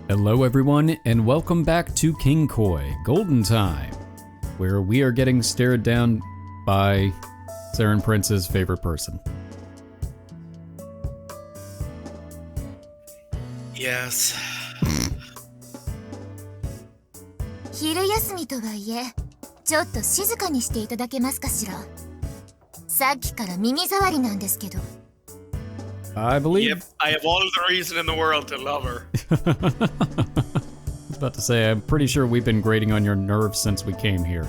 Hello everyone, and welcome back to Kinkoi, Golden Time, where we are getting stared down by Saren Prince's favorite person. Yes. 昼休みとはいえ、ちょっと静かにしていただけますかしら。さっきから耳障りなんですけど。I believe... Yep, I have all the reason in the world to love her. I was about to say, I'm pretty sure we've been grating on your nerves since we came here.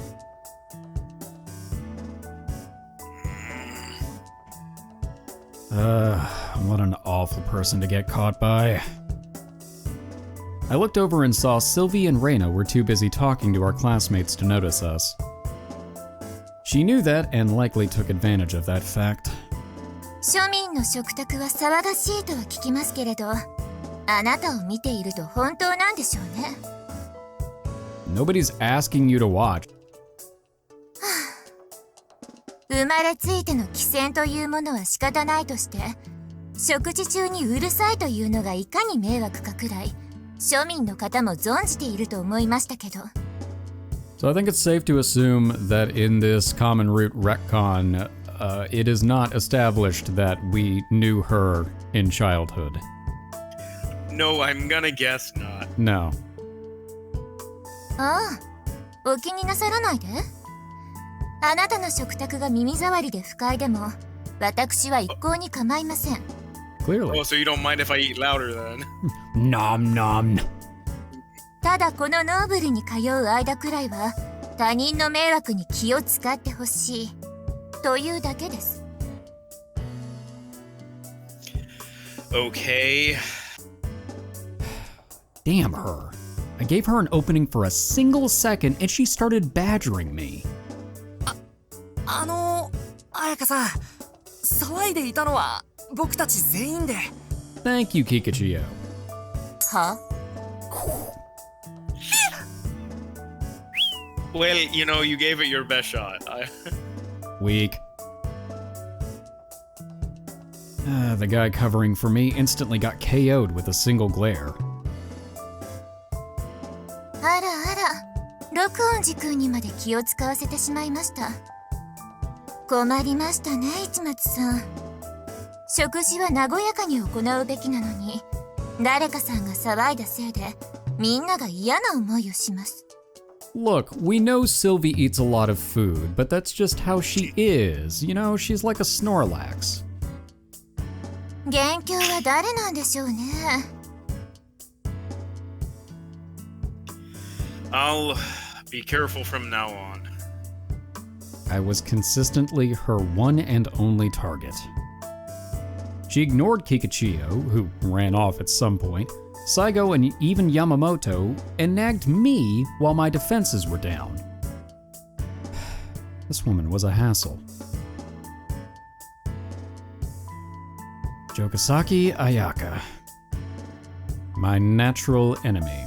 What an awful person to get caught by. I looked over and saw Sylvie and Reina were too busy talking to our classmates to notice us. She knew that and likely took advantage of that fact. 庶民の食卓は騒がしいとは聞きますけれど、あなたを見ていると本当なんでしょうね。Nobody's asking you to watch. 生まれついての寄生というものは仕方ないとして、食事中にうるさいというのがいかに迷惑かくらい、庶民の方も存じていると思いましたけど。So I think it's safe to assume that in this common root retcon, it is not established that we knew her in childhood. No, I'm gonna guess not. No. ああ、お気になさらないで。あなたの食卓が耳障りで不快でも、私は一向に構いません。Clearly. Oh, so you don't mind if I eat louder then? Nom nom. ただこのノーブルに通う間くらいは、他人の迷惑に気を使ってほしい。というだけです。Okay. Damn her. I gave her an opening for a single second and she started badgering me. 彩香さん、騒いでいたのは僕たち全員で。Thank you, Kikuchiyo. は？ Well, you know, you gave it your best shot. Weak. The guy covering for me instantly got KO'd with a single glare. あらあら、録音時君にまで気を使わせてしまいました。困りましたね、市松さん。食事は和やかに行うべきなのに、誰かさんが騒いだせいで、みんなが嫌な思いをします。Look, we know Sylvie eats a lot of food, but that's just how she is. You know, she's like a Snorlax. 元凶は誰なんでしょうね。I'll be careful from now on. I was consistently her one and only target. She ignored Kikuchiyo, who ran off at some point, Saigo and even Yamamoto, and nagged me while my defenses were down. This woman was a hassle. Jogasaki Ayaka. My natural enemy.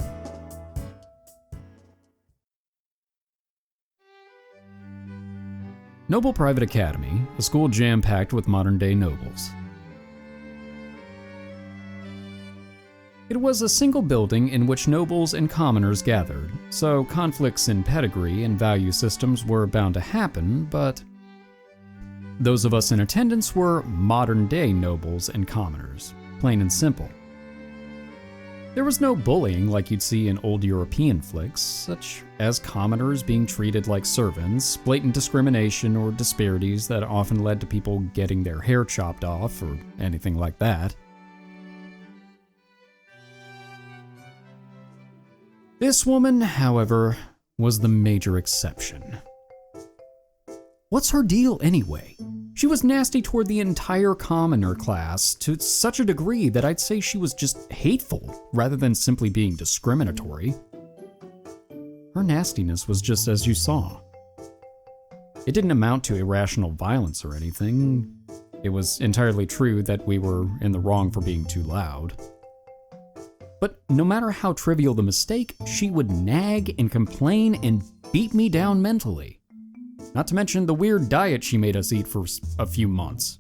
Noble Private Academy, a school jam-packed with modern-day nobles. It was a single building in which nobles and commoners gathered, so conflicts in pedigree and value systems were bound to happen, but those of us in attendance were modern-day nobles and commoners, plain and simple. There was no bullying like you'd see in old European flicks, such as commoners being treated like servants, blatant discrimination or disparities that often led to people getting their hair chopped off or anything like that. This woman, however, was the major exception. What's her deal anyway? She was nasty toward the entire commoner class to such a degree that I'd say she was just hateful rather than simply being discriminatory. Her nastiness was just as you saw. It didn't amount to irrational violence or anything. It was entirely true that we were in the wrong for being too loud. But no matter how trivial the mistake, she would nag and complain and beat me down mentally. Not to mention the weird diet she made us eat for a few months.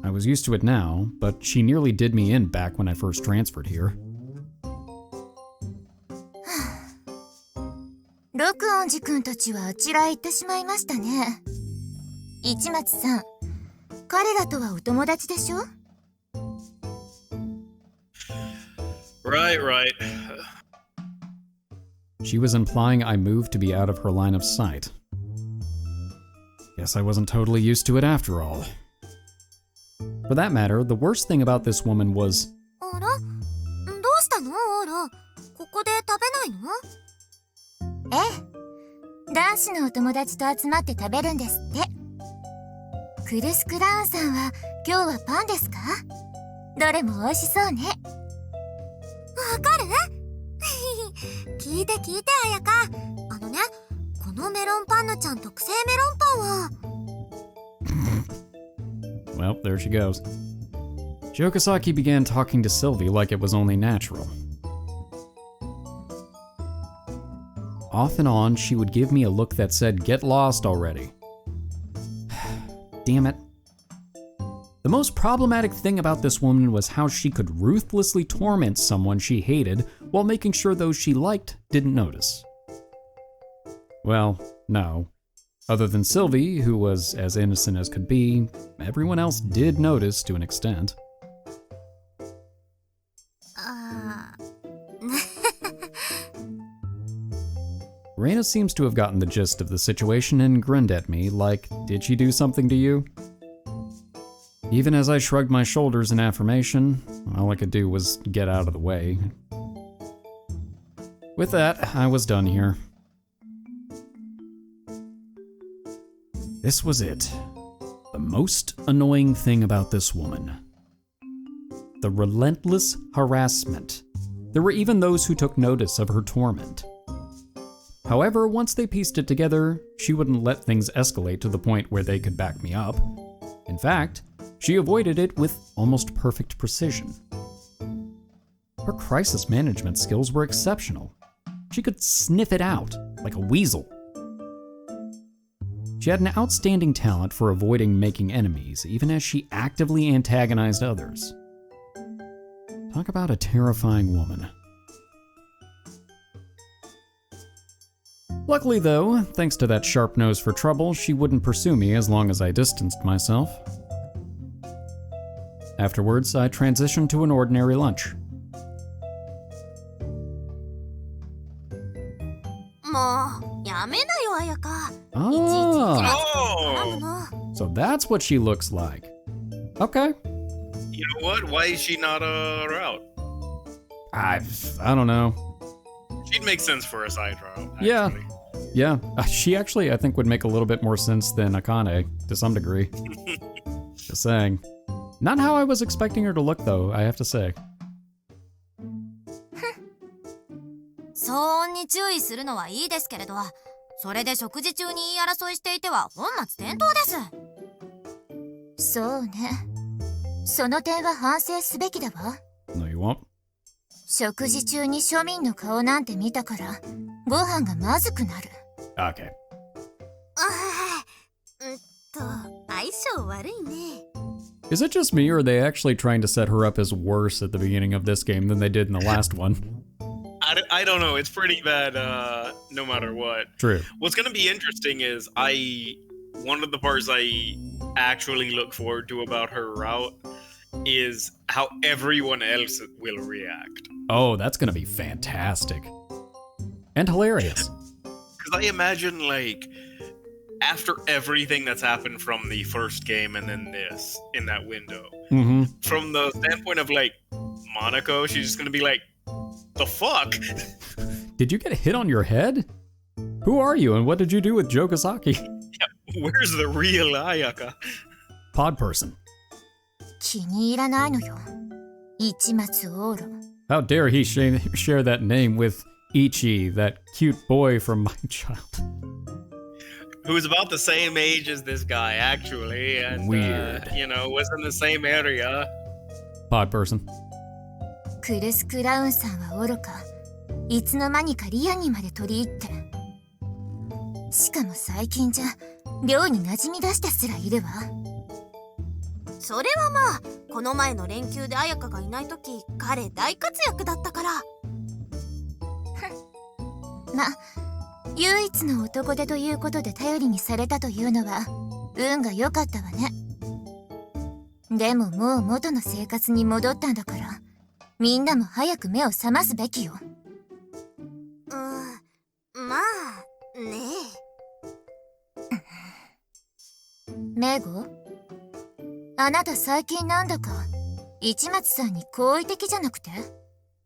I was used to it now, but she nearly did me in back when I first transferred here. 六音寺くんたちはあちらへ行ってしまいましたね。市松さん、彼らとはお友達でしょ？ Right. She was implying I moved to be out of her line of sight. Guess I wasn't totally used to it after all. For that matter, the worst thing about this woman was... あら？どうしたの？オーロ。ここで食べないの？ええ。男子のお友達と集まって食べるんですって。クルスクラウンさんは今日はパンですか？どれも美味しそうね。わかる？聞いて綾香。あのね、このメロンパンのちゃん特製メロンパンは。Well, there she goes. Jogasaki began talking to Sylvie like it was only natural. Off and on, she would give me a look that said, "Get lost already." Damn it. The most problematic thing about this woman was how she could ruthlessly torment someone she hated while making sure those she liked didn't notice. Well, no. Other than Sylvie, who was as innocent as could be, everyone else did notice to an extent. Reina seems to have gotten the gist of the situation and grinned at me like, did she do something to you? Even as I shrugged my shoulders in affirmation, all I could do was get out of the way. With that, I was done here. This was it. The most annoying thing about this woman. The relentless harassment. There were even those who took notice of her torment. However, once they pieced it together, she wouldn't let things escalate to the point where they could back me up. In fact, she avoided it with almost perfect precision. Her crisis management skills were exceptional. She could sniff it out like a weasel. She had an outstanding talent for avoiding making enemies, even as she actively antagonized others. Talk about a terrifying woman. Luckily though, thanks to that sharp nose for trouble, she wouldn't pursue me as long as I distanced myself. Afterwards, I transitioned to an ordinary lunch. もうやめなよ綾香。 Ah, so that's what she looks like. Okay. You know what? Why is she not route? I don't know. She'd make sense for a side route. Yeah. Actually. Yeah, she actually, I think, would make a little bit more sense than Akane, to some degree. Just saying. Not how I was expecting her to look, though, I have to say. 騒音に注意するのはいいですけれど、それで食事中に言い争いしていては本末転倒です。そうね。その点は反省すべきだわ。No, you won't. 食事中に庶民の顔なんて見たから、ご飯がまずくなる。Okay. 相性悪いね。Is it just me, or are they actually trying to set her up as worse at the beginning of this game than they did in the last one? I don't know. It's pretty bad no matter what. True. What's going to be interesting is one of the parts I actually look forward to about her route is how everyone else will react. Oh, that's gonna be fantastic. And hilarious. Because I imagine, like, after everything that's happened from the first game and then this, in that window, from the standpoint of, like, Monaco, she's just gonna be like, the fuck? Did you get hit on your head? Who are you and what did you do with Jogasaki? Yeah, where's the real Ayaka? Pod person. 気に入らないのよ。市松オーロ。 How dare he share that name with Ichi, that cute boy from my child. Who's about the same age as this guy, actually, and Weird. Was in the same area. Pod person. クルスクラウンさんは愚か。いつの間にかリアにまで取り入って。しかも最近じゃ寮に馴染み出してすらいるわ。それはまあこの前の連休で彩香がいない時彼大活躍だったからま唯一の男手ということで頼りにされたというのは運が良かったわね。でももう元の生活に戻ったんだからみんなも早く目を覚ますべきよ。まあねえ。メゴ、あなた最近なんだか市松さんに好意的じゃなくて？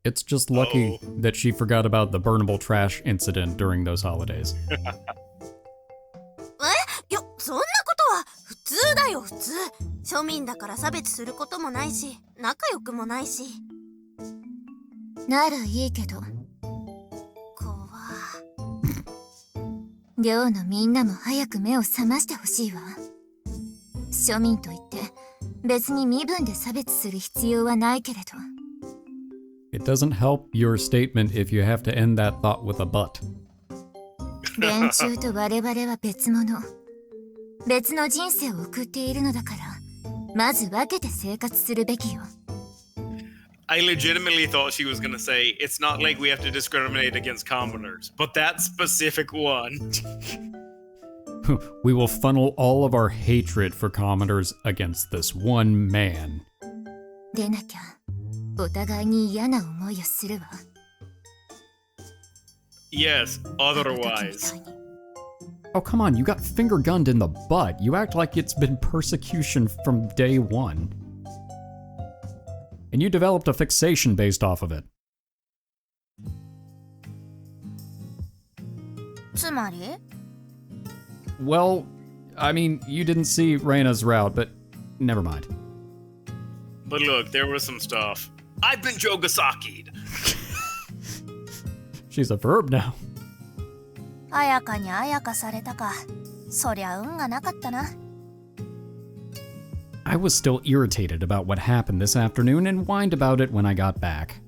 It's just lucky that she forgot about the burnable trash incident during those holidays. いや、そんなことは普通だよ、普通。庶民だから差別することもないし仲良くもないし。ならいいけど寮のみんなも早く目を覚ましてほしいわ。庶民といって別に身分で差別する必要はないけれど。It doesn't help your statement if you have to end that thought with a but. 連中と我々は別物。別の人生を送っているのだからまず分けて生活するべきよ。I legitimately thought she was gonna say, it's not like we have to discriminate against commoners, but that specific one. We will funnel all of our hatred for commoners against this one man. でなきゃお互いに嫌な思いをするわ。Yes, otherwise. Oh, come on, you got finger gunned in the butt. You act like it's been persecution from day one. And you developed a fixation based off of it. つまり？ Well, I mean, you didn't see Reina's route, but never mind. But look, there was some stuff. I've been Jogasaki'd. She's a verb now. 彩香に彩香されたか。そりゃ運がなかったな。I was still irritated about what happened this afternoon and whined about it when I got back.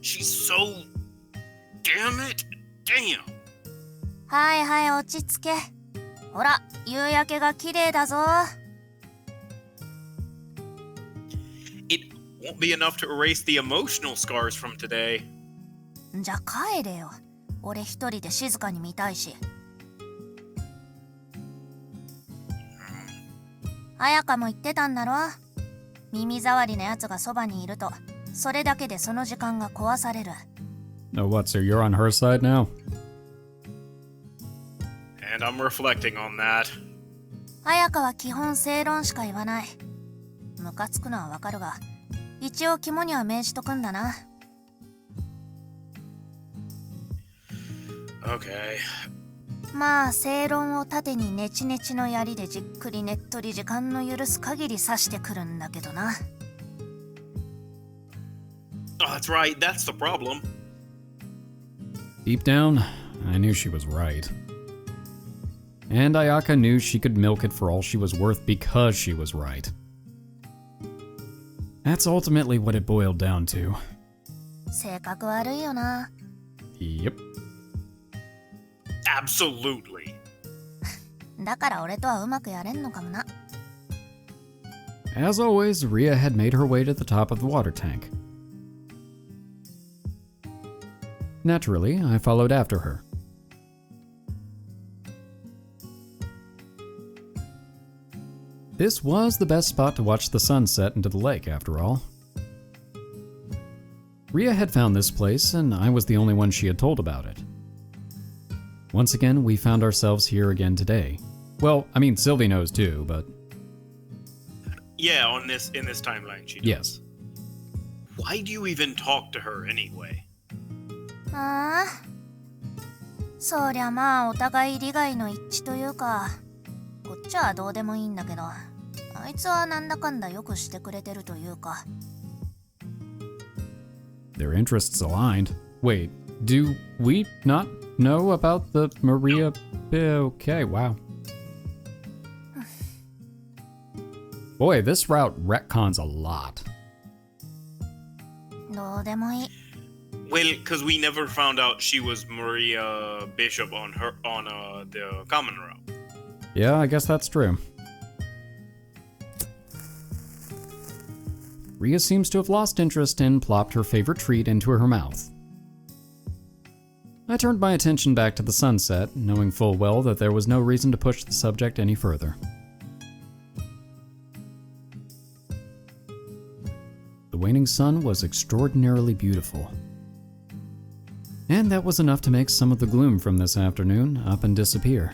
She's so... Damn it. Damn. はいはい、落ち着け。ほら、夕焼けが綺麗だぞ。It won't be enough to erase the emotional scars from today. じゃあ帰れよ。俺一人で静かに見たいし。彩香も言ってたんだろ。耳障りなやつがそばにいると、それだけでその時間が壊される。Oh, what, so you're on her side now? And I'm reflecting on that. 彩香は基本正論しか言わない。ムカつくのはわかるが、一応肝には銘じとくんだな。Okay. まあ正論を盾にネチネチの槍でじっくりねっとり時間の許す限り刺してくるんだけどな。Oh, that's right. That's the problem. Deep down, I knew she was right. And Ayaka knew she could milk it for all she was worth because she was right. That's ultimately what it boiled down to. 性格悪いよな。Yep. Absolutely. だから俺とはうまくやれんのかもな。As always, Ria had made her way to the top of the water tank. Naturally, I followed after her. This was the best spot to watch the sun set into the lake, after all. Ria had found this place, and I was the only one she had told about it. Once again, we found ourselves here again today. Well, I mean, Sylvie knows too, but... Yeah, in this timeline she does. Yes. Why do you even talk to her anyway? ああ。そりゃまあお互い利害の一致というか、こっちはどうでもいいんだけど、あいつはなんだかんだよくしてくれてるというか。Their interests aligned. Wait, do we not know about the Maria... Okay, wow. Boy, this route retcons a lot. どうでもいい。Well, because we never found out she was Maria Bishop on the common route. Yeah, I guess that's true. Ria seems to have lost interest and plopped her favorite treat into her mouth. I turned my attention back to the sunset, knowing full well that there was no reason to push the subject any further. The waning sun was extraordinarily beautiful. And that was enough to make some of the gloom from this afternoon up and disappear.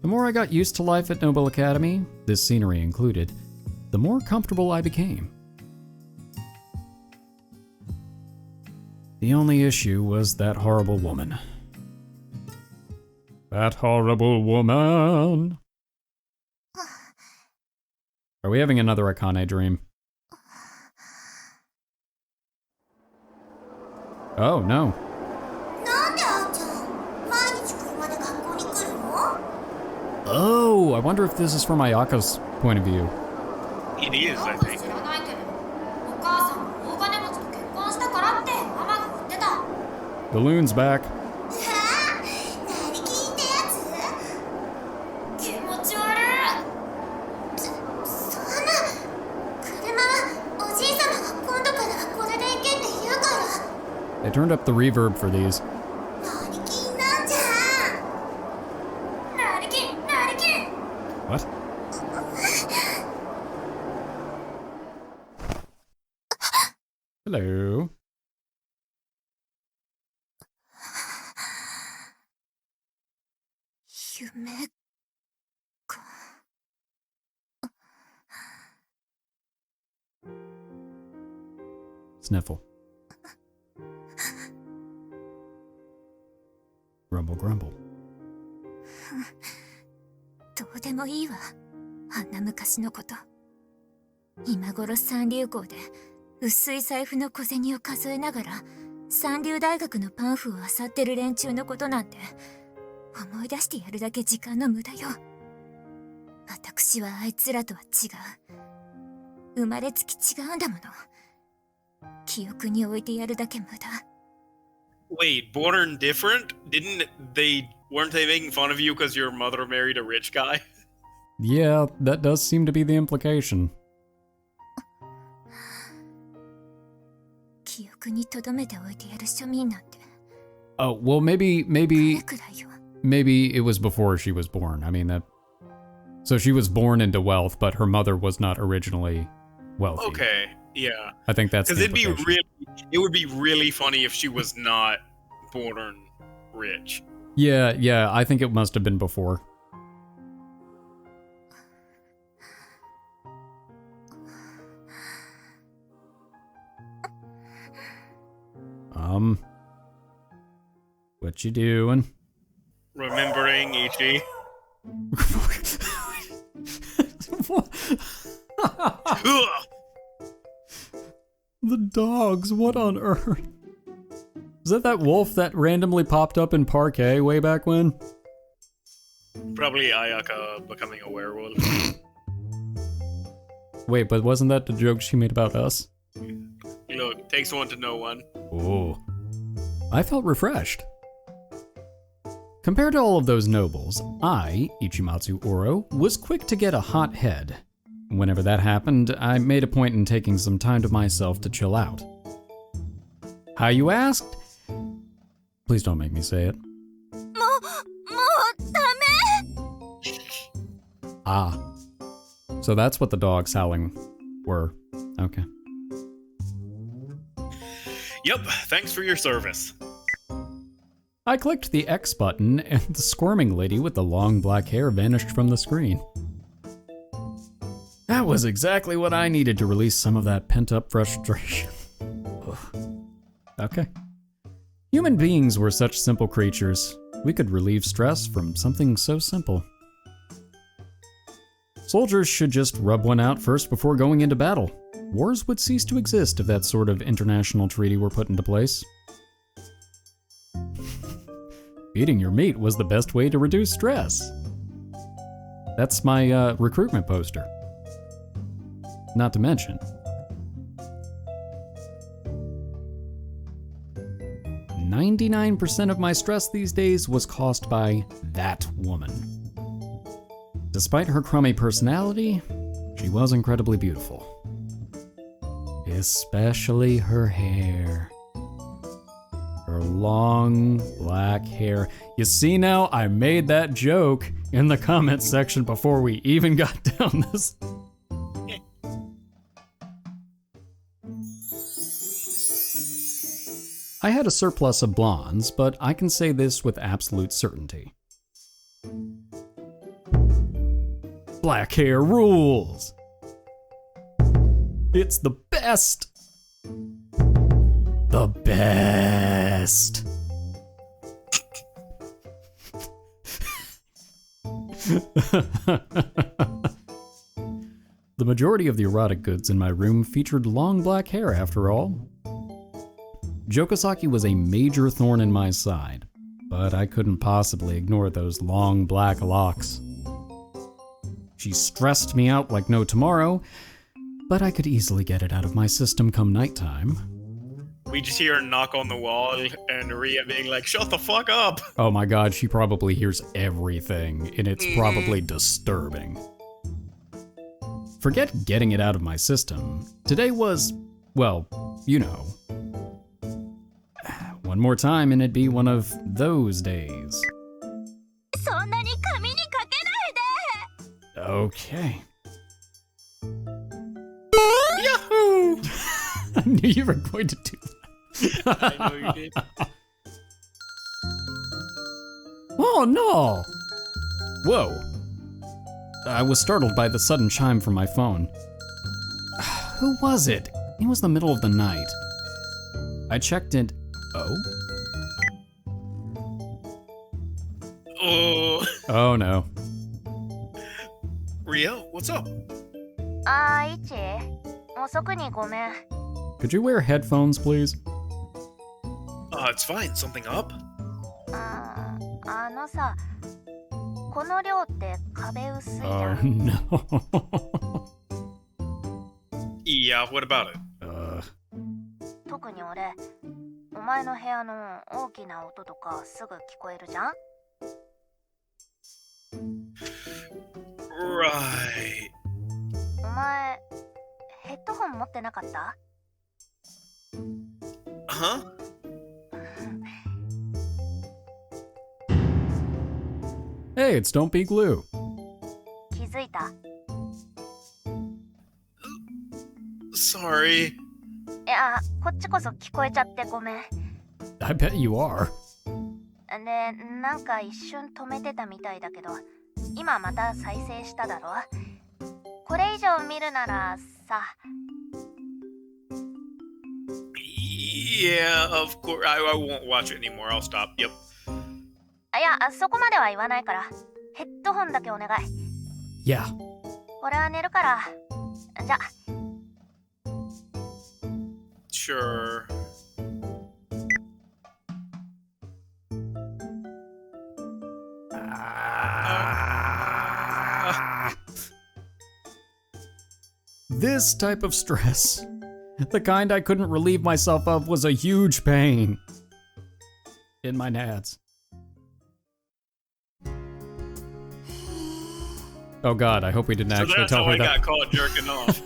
The more I got used to life at Noble Academy, this scenery included, the more comfortable I became. The only issue was that horrible woman. That horrible woman. Are we having another Akane dream? Oh, no. Oh, I wonder if this is from Ayaka's point of view. It is, I think. The loon's back. They turned up the reverb for these. What? Hello. Sniffle. Grumble, grumble. どうでもいいわ。あんな昔のこと。今頃三流校で薄い財布の小銭を数えながら三流大学のパンフを漁ってる連中のことなんて思い出してやるだけ時間の無駄よ。私はあいつらとは違う。生まれつき違うんだもの。記憶に置いてやるだけ無駄。Wait, born different? Weren't they making fun of you because your mother married a rich guy? Yeah, that does seem to be the implication. 記憶に留めておいてやる庶民なんて。 Oh, well, maybe くらいよ。 maybe it was before she was born. I mean that. So she was born into wealth, but her mother was not originally wealthy. Okay, yeah. I think that's Because the it would be really funny if she was not born rich. Yeah, I think it must have been before. What you doing? Remembering Ichi. The dogs, what on earth? Is that wolf that randomly popped up in Parquet way back when? Probably Ayaka becoming a werewolf. Wait, but wasn't that the joke she made about us? Look, takes one to know one. Oh. I felt refreshed. Compared to all of those nobles, I, Ichimatsu Ouro, was quick to get a hot head. Whenever that happened, I made a point in taking some time to myself to chill out. How, you asked? Please don't make me say it. Ah. So that's what the dogs howling were. Okay. Yep, thanks for your service. I clicked the X button and the squirming lady with the long black hair vanished from the screen. That was exactly what I needed to release some of that pent-up frustration. Okay. Human beings were such simple creatures. We could relieve stress from something so simple. Soldiers should just rub one out first before going into battle. Wars would cease to exist if that sort of international treaty were put into place. Eating your meat was the best way to reduce stress. That's my recruitment poster. Not to mention, 99% of my stress these days was caused by that woman. Despite her crummy personality, she was incredibly beautiful. Especially her hair. Her long black hair. You see now, I made that joke in the comment section before we even got down this. I had a surplus of blondes, but I can say this with absolute certainty. Black hair rules! It's the best! The best! The majority of the erotic goods in my room featured long black hair, after all. Jogasaki was a major thorn in my side, but I couldn't possibly ignore those long black locks. She stressed me out like no tomorrow, but I could easily get it out of my system come nighttime. We just hear her knock on the wall and Ria being like, shut the fuck up! Oh my god, she probably hears everything, and it's probably disturbing. Forget getting it out of my system. Today was, well, you know. One more time and it'd be one of those days. Okay. Yahoo! I knew you were going to do that. I know you did. Oh no! Whoa. I was startled by the sudden chime from my phone. Who was it? It was the middle of the night. I checked and... Oh? Oh. Oh no. Rio, what's up? Could you wear headphones, please? It's fine. Something up? Oh no. Yeah, what about it? Right. Huh? Hey, it's Don't Be Glue. Sorry. I bet you are. Yeah, of course. I won't watch it anymore. I'll stop. Yep. Yeah. Sure. This type of stress, the kind I couldn't relieve myself of, was a huge pain in my nads. Oh god, I hope we didn't actually tell her that. That's how I got caught jerking off.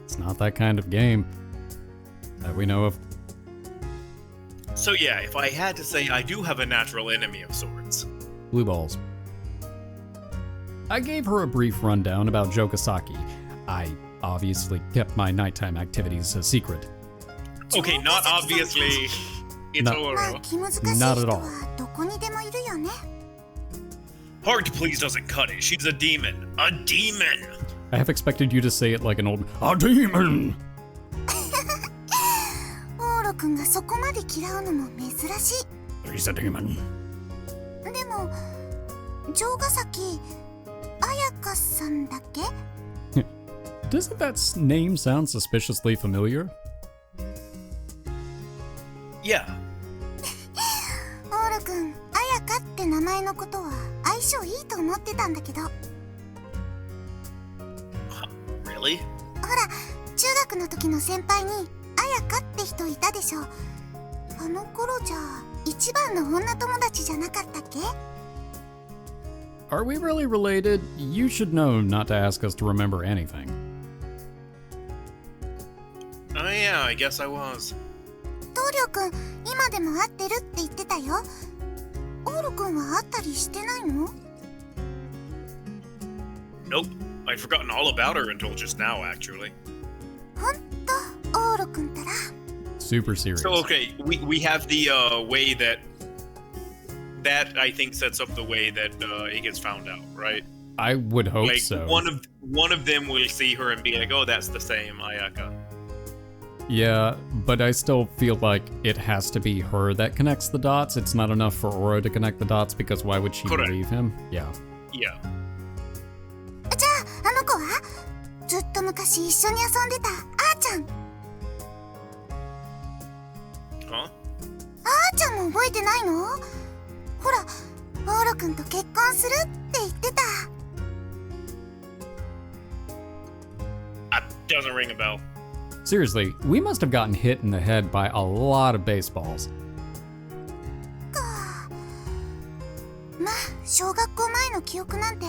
It's not that kind of game that we know of. So yeah, if I had to say, I do have a natural enemy of sorts. Blue balls. I gave her a brief rundown about Jogasaki. I obviously kept my nighttime activities a secret. Okay, not obviously. It's Ouro. Not at all. Hard to please doesn't cut it. She's a demon. A demon! I have expected you to say it like an old... A demon! He's a demon. Doesn't that name sound suspiciously familiar? Yeah. Really? Are we really related? You should know not to ask us to remember anything. Oh yeah, I guess I was. 棟梁くん、今でも会ってるって言ってたよ。オーロくんは会ったりしてないの？ Nope, I'd forgotten all about her until just now, actually. ほんと、オーロくんたら。Super serious. So okay, we have the way that I think sets up the way that it gets found out, right? I would hope Like so. one of them will see her and be like, "Oh, that's the same Ayaka." Yeah, but I still feel like it has to be her that connects the dots. It's not enough for Ouro to connect the dots because why would she Correct. believe him? Yeah. Yeah. じゃあ、あの子はずっと昔一緒に遊んでたあーちゃん。 Huh? あーちゃんも覚えてないの？ほら、オーロくんと結婚するって言ってた。Doesn't ring a bell. Seriously, we must have gotten hit in the head by a lot of baseballs. まあ、小学校前の記憶なんて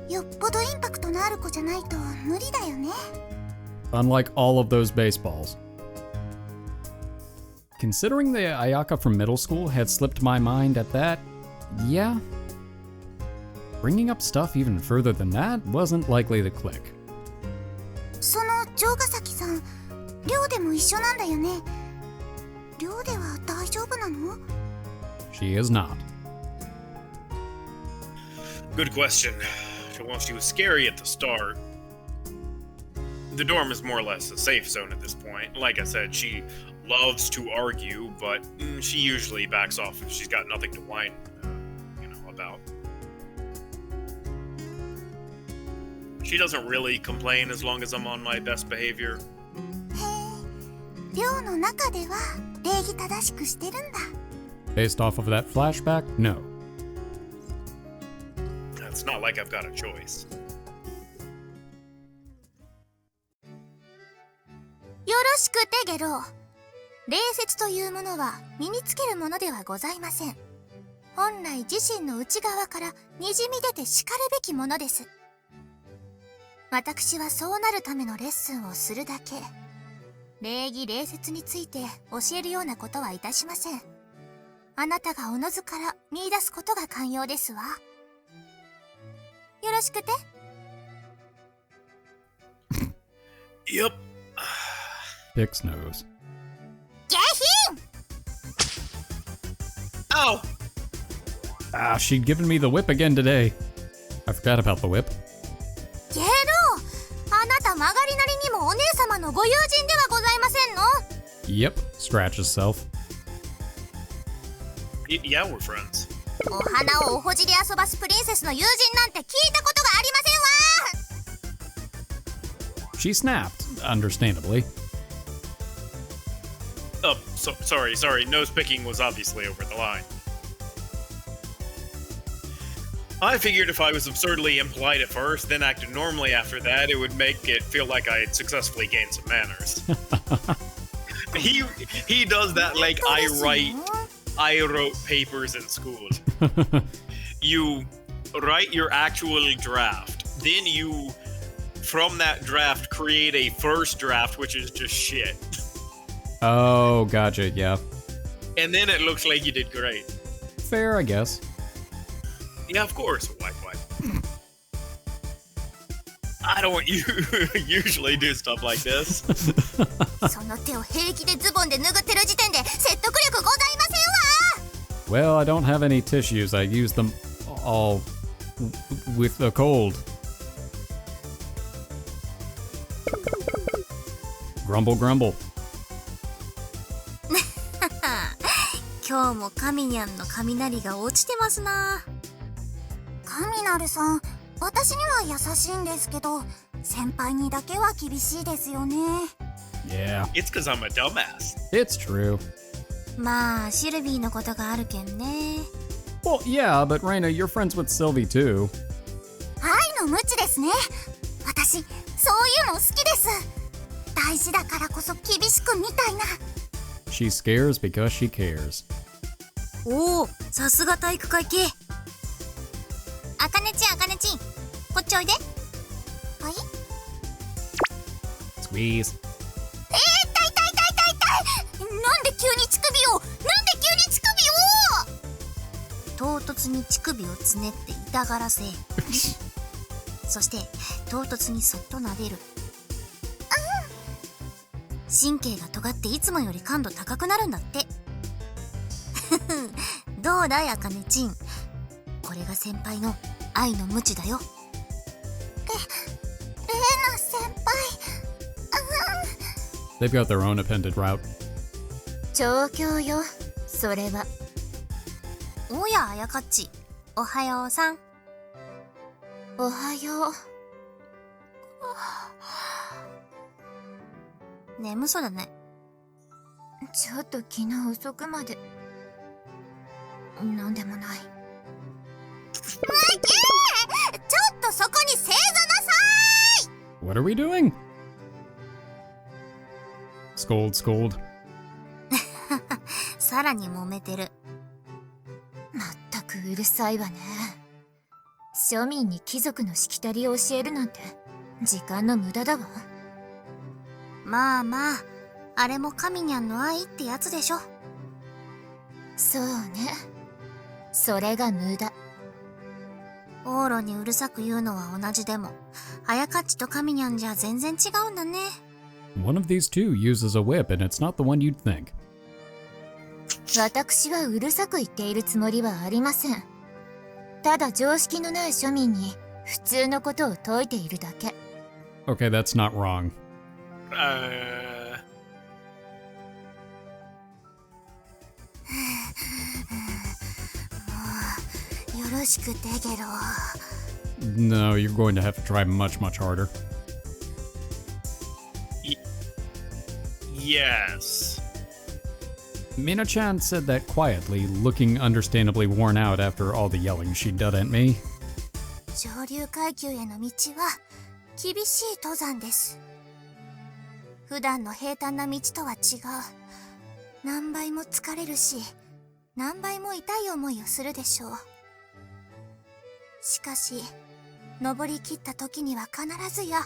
よっぽどインパクトのある子じゃないと無理だよね。 Unlike all of those baseballs. Considering the Ayaka from middle school had slipped my mind at that, yeah. Bringing up stuff even further than that wasn't likely to click. その城ヶ崎さん、寮でも一緒なんだよね。寮では大丈夫なの？ She is not. Good question. Well, she was scary at the start. The dorm is more or less a safe zone at this point. Like I said, she loves to argue, but she usually backs off if she's got nothing to whine, about. She doesn't really complain as long as I'm on my best behavior. へえ、寮の中では礼儀正しくしてるんだ。 Based off of that flashback, no. It's not like I've got a choice. よろしくてゲロ。礼節というものは身につけるものではございません。本来自身の内側からにじみ出てしかるべきものです。私はそうなるためのレッスンをするだけ。礼儀礼節について教えるようなことはいたしません。あなたがおのずから見出すことが肝要ですわ。よろしくて。Yep. Pix knows. 下品！ Ow! Ah, she'd given me the whip again today. I forgot about the whip. ゲロ、あなた曲がりなりにもお姉様のご友人ではございませんの？ Yep, scratch herself. Yeah, we're friends. お花をおほじり遊ばすプリンセスの友人なんて聞いたことがありませんわ！ She snapped, understandably. Oh, sorry. Nose picking was obviously over the line. I figured if I was absurdly impolite at first, then acted normally after that, it would make it feel like I had successfully gained some manners. He does that like I wrote papers in school. You write your actual draft, then you, from that draft, create a first draft, which is just shit. Oh, gotcha, yeah. And then it looks like you did great. Fair, I guess. Yeah, of course, wipe. I don't usually do stuff like this. その手を平気でズボンで拭ってる時点で説得力ございませんわ！ Well, I don't have any tissues. I use them all with the cold. Grumble, grumble. 今日も神にゃんの雷が落ちてますな。神なるさん、私には優しいんですけど、先輩にだけは厳しいですよね。Yeah. It's because I'm a dumbass. It's true. まあ、シルビーのことがあるけんね。Well, yeah, but Reina, you're friends with Sylvie too. 愛の無知ですね。私、そういうの好きです。大事だからこそ厳しくみたいな。She scares because she cares. おお、さすが体育会系。あかねちん、こっちおいで。はい。Squeeze. 痛い急に乳首を、なんで急に乳首を。唐突に乳首をつねって痛がらせそして唐突にそっと撫でる。神経が尖っていつもより感度高くなるんだってどうだい、あかねちん。これが先輩の愛の無知だよ。レナ先輩。They've got their own appended route. 調教よ、それは。おや、あやかっち。おはようさん。おはよう。眠そうだね。ちょっと昨日遅くまで。なんでもない。ちょっとそこに正座なさい。 What are we doing? Scold, scold. さらに揉めてる。まったくうるさいわね。庶民に貴族のしきたりを教えるなんて時間の無駄だわ。まあまあ、あれも神にゃんの愛ってやつでしょ。そうね、それが無駄。オーロにうるさく言うのは同じでも、あやかっちと神にゃんじゃ全然違うんだね。One of these two uses a whip, and it's not the one you'd think. 私はうるさく言っているつもりはありません。ただ常識のない庶民に普通のことを説いているだけ。 Okay, that's not wrong. よろしくてゲロ。 No, you're going to have to try much, much harder. Yes. Mina-chan said that quietly, looking understandably worn out after all the yelling she'd done at me. 上流階級への道は厳しい登山です。普段の平坦な道とは違う。何倍も疲れるし、何倍も痛い思いをするでしょう。しかし、登り切った時には必ずや、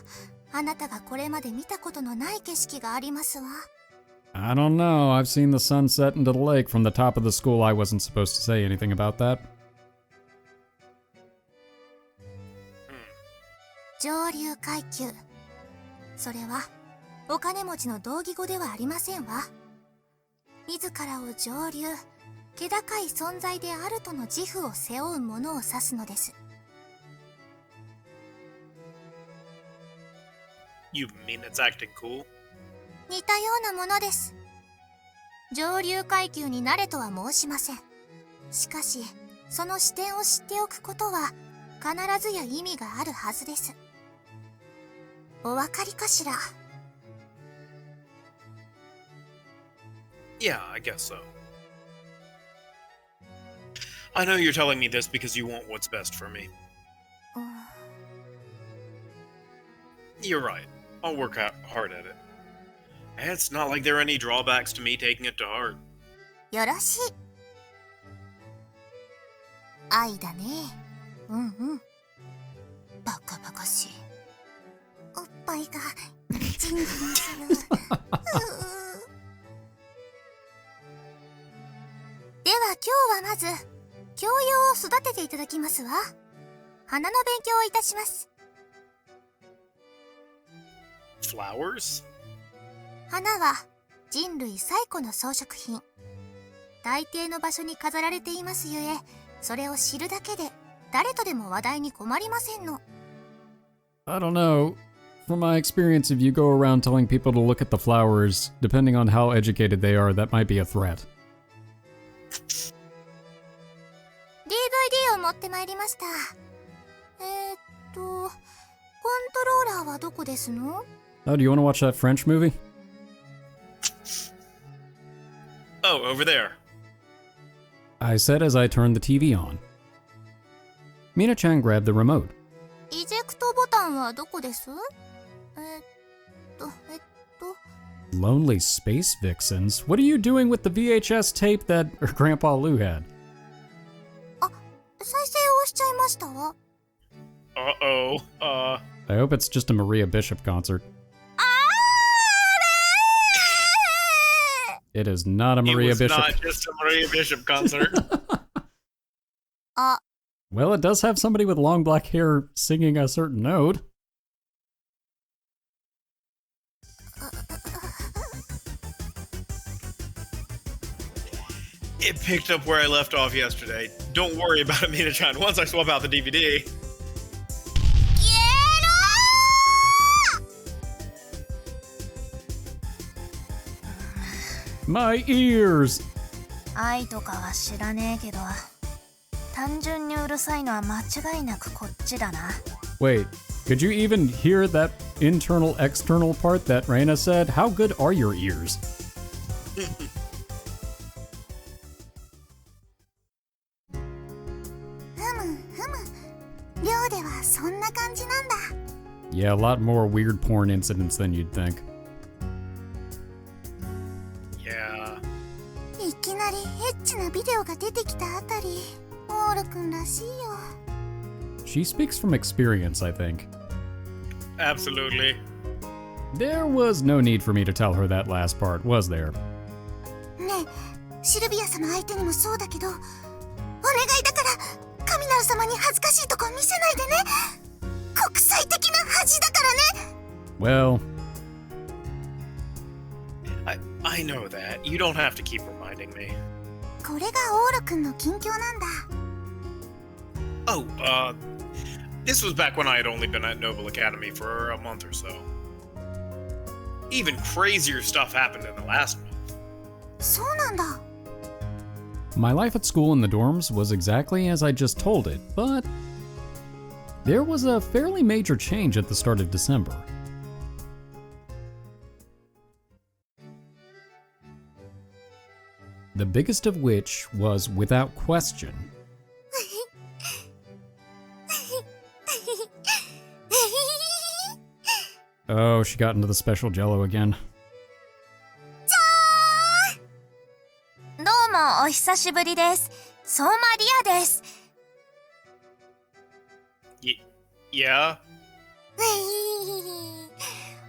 あなたがこれまで見たことのない景色がありますわ。I don't know, I've seen the sun set into the lake from the top of the school. I wasn't supposed to say anything about that. 上流階級。それは、お金持ちの同義語ではありませんわ。自らを上流、気高い存在であるとの自負を背負う者を指すのです。You mean it's acting cool? 似たようなものです。上流階級になれとは申しません。しかし、その視点を知っておくことは、必ずや意味があるはずです。お分かりかしら？ Yeah, I guess so. I know you're telling me this because you want what's best for me. You're right. I'll work out hard at it. And it's not like there are any drawbacks to me taking it to heart. よろしい。愛だね。うんうん。バカバカしい。おっぱいがジンジンする。では今日はまず教養を育てていただきますわ。花の勉強をいたします。Flowers? 花は人類最古の装飾品。大抵の場所に飾られていますゆえ、それを知るだけで誰とでも話題に困りませんの。I don't know. From my experience, if you go around telling people to look at the flowers, depending on how educated they are, that might be a threat. DVD を持ってまいりました。コントローラーはどこですの？ Oh, do you want to watch that French movie? Oh, over there. I said as I turned the TV on. Mina-chan grabbed the remote. イジェクトボタンはどこです？Lonely space vixens? What are you doing with the VHS tape that Grandpa Lou had? あ、再生をしちゃいましたわ。Uh-oh. I hope it's just a Maria Bishop concert. It is not a Maria Bishop. It was not just a Maria Bishop concert. Well, it does have somebody with long black hair singing a certain note. It picked up where I left off yesterday. Don't worry about it, Mina-chan. Once I swap out the DVD. My ears! 愛とかは知らねえけど、単純にうるさいのは間違いなくこっちだな。Wait, could you even hear that internal external part that Reina said? How good are your ears? 寮ではそんな感じなんだ。 Yeah, a lot more weird porn incidents than you'd think. Yeah. いきなりエッチなビデオが出てきたあたり、オール君らしいよ。 She speaks from experience, I think. Absolutely. There was no need for me to tell her that last part, was there? ねえ、シルビア様相手にもそうだけど、お願いだから神なる様に恥ずかしいとこ見せないでね。国際的な恥だからね。 Well, I know that. You don't have to keep reminding me. これがオール君の近況なんだ。 Oh, this was back when I had only been at Noble Academy for a month or so. Even crazier stuff happened in the last month. そうなんだ。 my life at school in the dorms was exactly as I just told it, but there was a fairly major change at the start of December. The biggest of which was, without question, oh, she got into the special jello again. どうもお久しぶりです。相馬リアです。Yeah?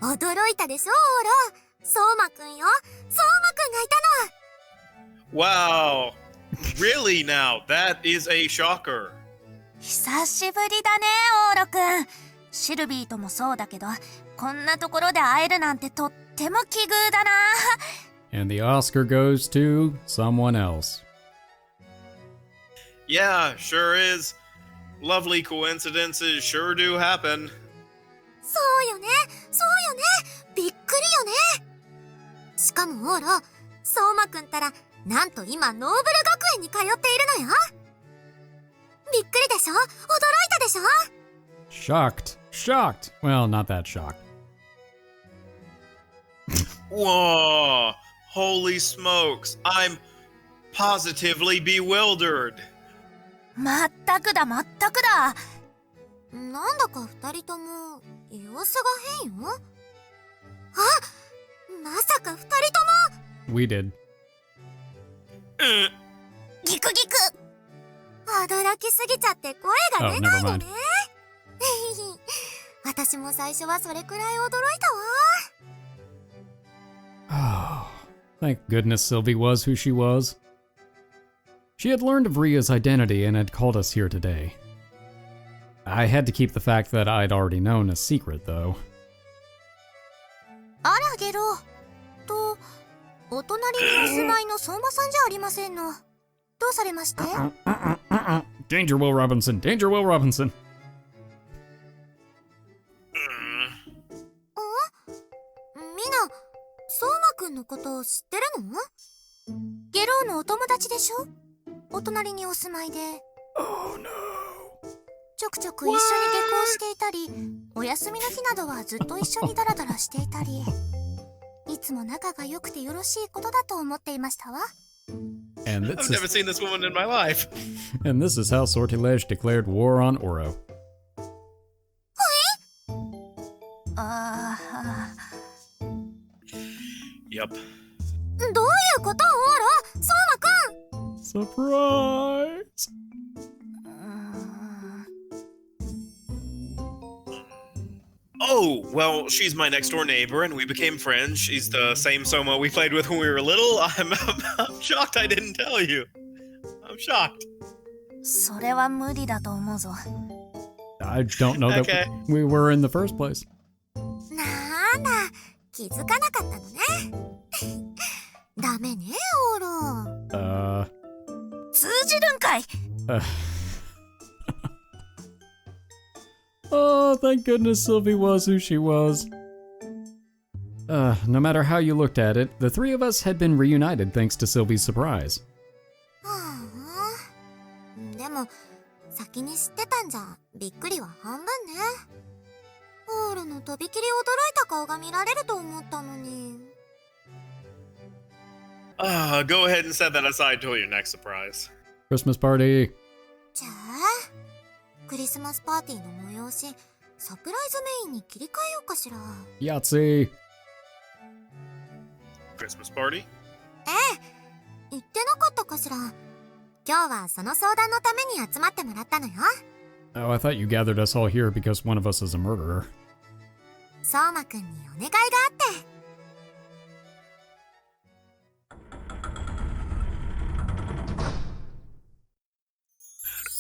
驚いたでしょ、オーロ。相馬くんよ。相馬くんがいたの。 Wow. Really now? That is a shocker. 久しぶりだね、オーロくん。シルビーともそうだけど、こんなところで会えるなんてとっても奇遇だな。 And the Oscar goes to someone else. Yeah, sure is. Lovely coincidences sure do happen. そうよね、そうよね。びっくりよね。しかもオーロ、相馬くんたらなんと今ノーブル学園に通っているのよ。びっくりでしょ？驚いたでしょ？ Shocked. Shocked. Well, not that shocked. Whoa! Holy smokes! I'm positively bewildered. まったくだ、まったくだ。なんだか二人とも様子が変よ。あ、まさか二人とも。 We did. ギクギク。驚きすぎちゃって声が出ないのね。私も最初はそれくらい驚いたわ。 Thank goodness Sylvie was who she was. She had learned of Ria's identity and had called us here today. I had to keep the fact that I'd already known a secret, though. あらゲロとお隣にお住まいの相馬さんじゃありませんの。どうされまして？ Danger, Will Robinson! Danger, Will Robinson! みな、相馬くんのことを知ってるの？ゲローのお友達でしょ？お隣にお住まいで。Oh no. ちょくちょく一緒に下校していたり、お休みの日などはずっと一緒にダラダラしていたり、いつも仲が良くてよろしいことだと思っていましたわ。 And I've this never is, seen this woman in my life. and this is how Sortilege declared war on Ouro. ああ、 Yep. どういうこと、オーロ？相馬くん。 Surprise! Oh, well, she's my next door neighbor, and we became friends. She's the same Soma we played with when we were little. I'm shocked I didn't tell you. I'm shocked. それは無理だと思うぞ。 I don't know that Okay. we were in the first place. なんだ、気づかなかったのね。ダメね、オーロ。通じるんかい。Oh, thank goodness Sylvie was who she was. No matter how you looked at it, the three of us had been reunited thanks to Sylvie's surprise. はあ、でも先に知ってたんじゃびっくりは半分ね。オーロのとびきり驚いた顔が見られると思ったのに。Go ahead and set that aside till your next surprise. Christmas party. じゃあクリスマスパーティーの催しサプライズメインに切り替えようかしら。 Yahtzee. Christmas party? 言ってなかったかしら。今日はその相談のために集まってもらったのよ。 Oh, I thought you gathered us all here because one of us is a murderer. 相馬くんにお願いがあって。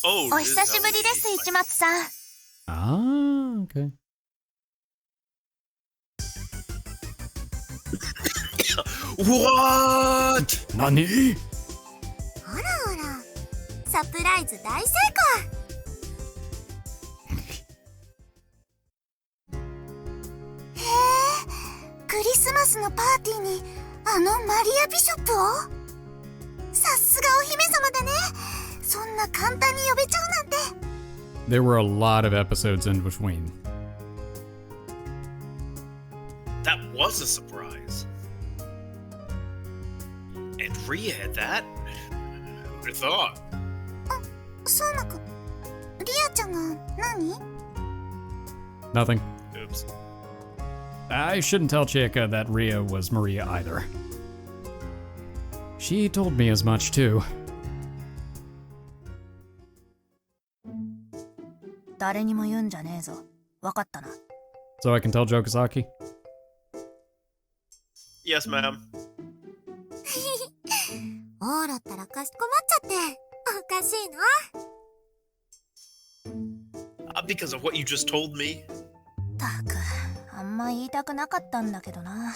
Oh, お久しぶりです市松さん。 Ah, okay. What? Nani? ほらほら、サプライズ大成功。へえ、クリスマスのパーティーにあのマリアビショップを。さすがお姫様だね。そんな簡単に呼べちゃうなんて。 There were a lot of episodes in between. That was a surprise. And Rhea had that? Who'd have thought? 相馬くん、リアちゃんが何？ Nothing. Oops. I shouldn't tell Chica that Rhea was Maria either. She told me as much too. 誰にも言うんじゃねえぞ。わかったな。 So I can tell Jogasaki? Yes, ma'am. オーラったらかしこまっちゃっておかしいな。 Because of what you just told me. たく、あんま言いたくなかったんだけどな。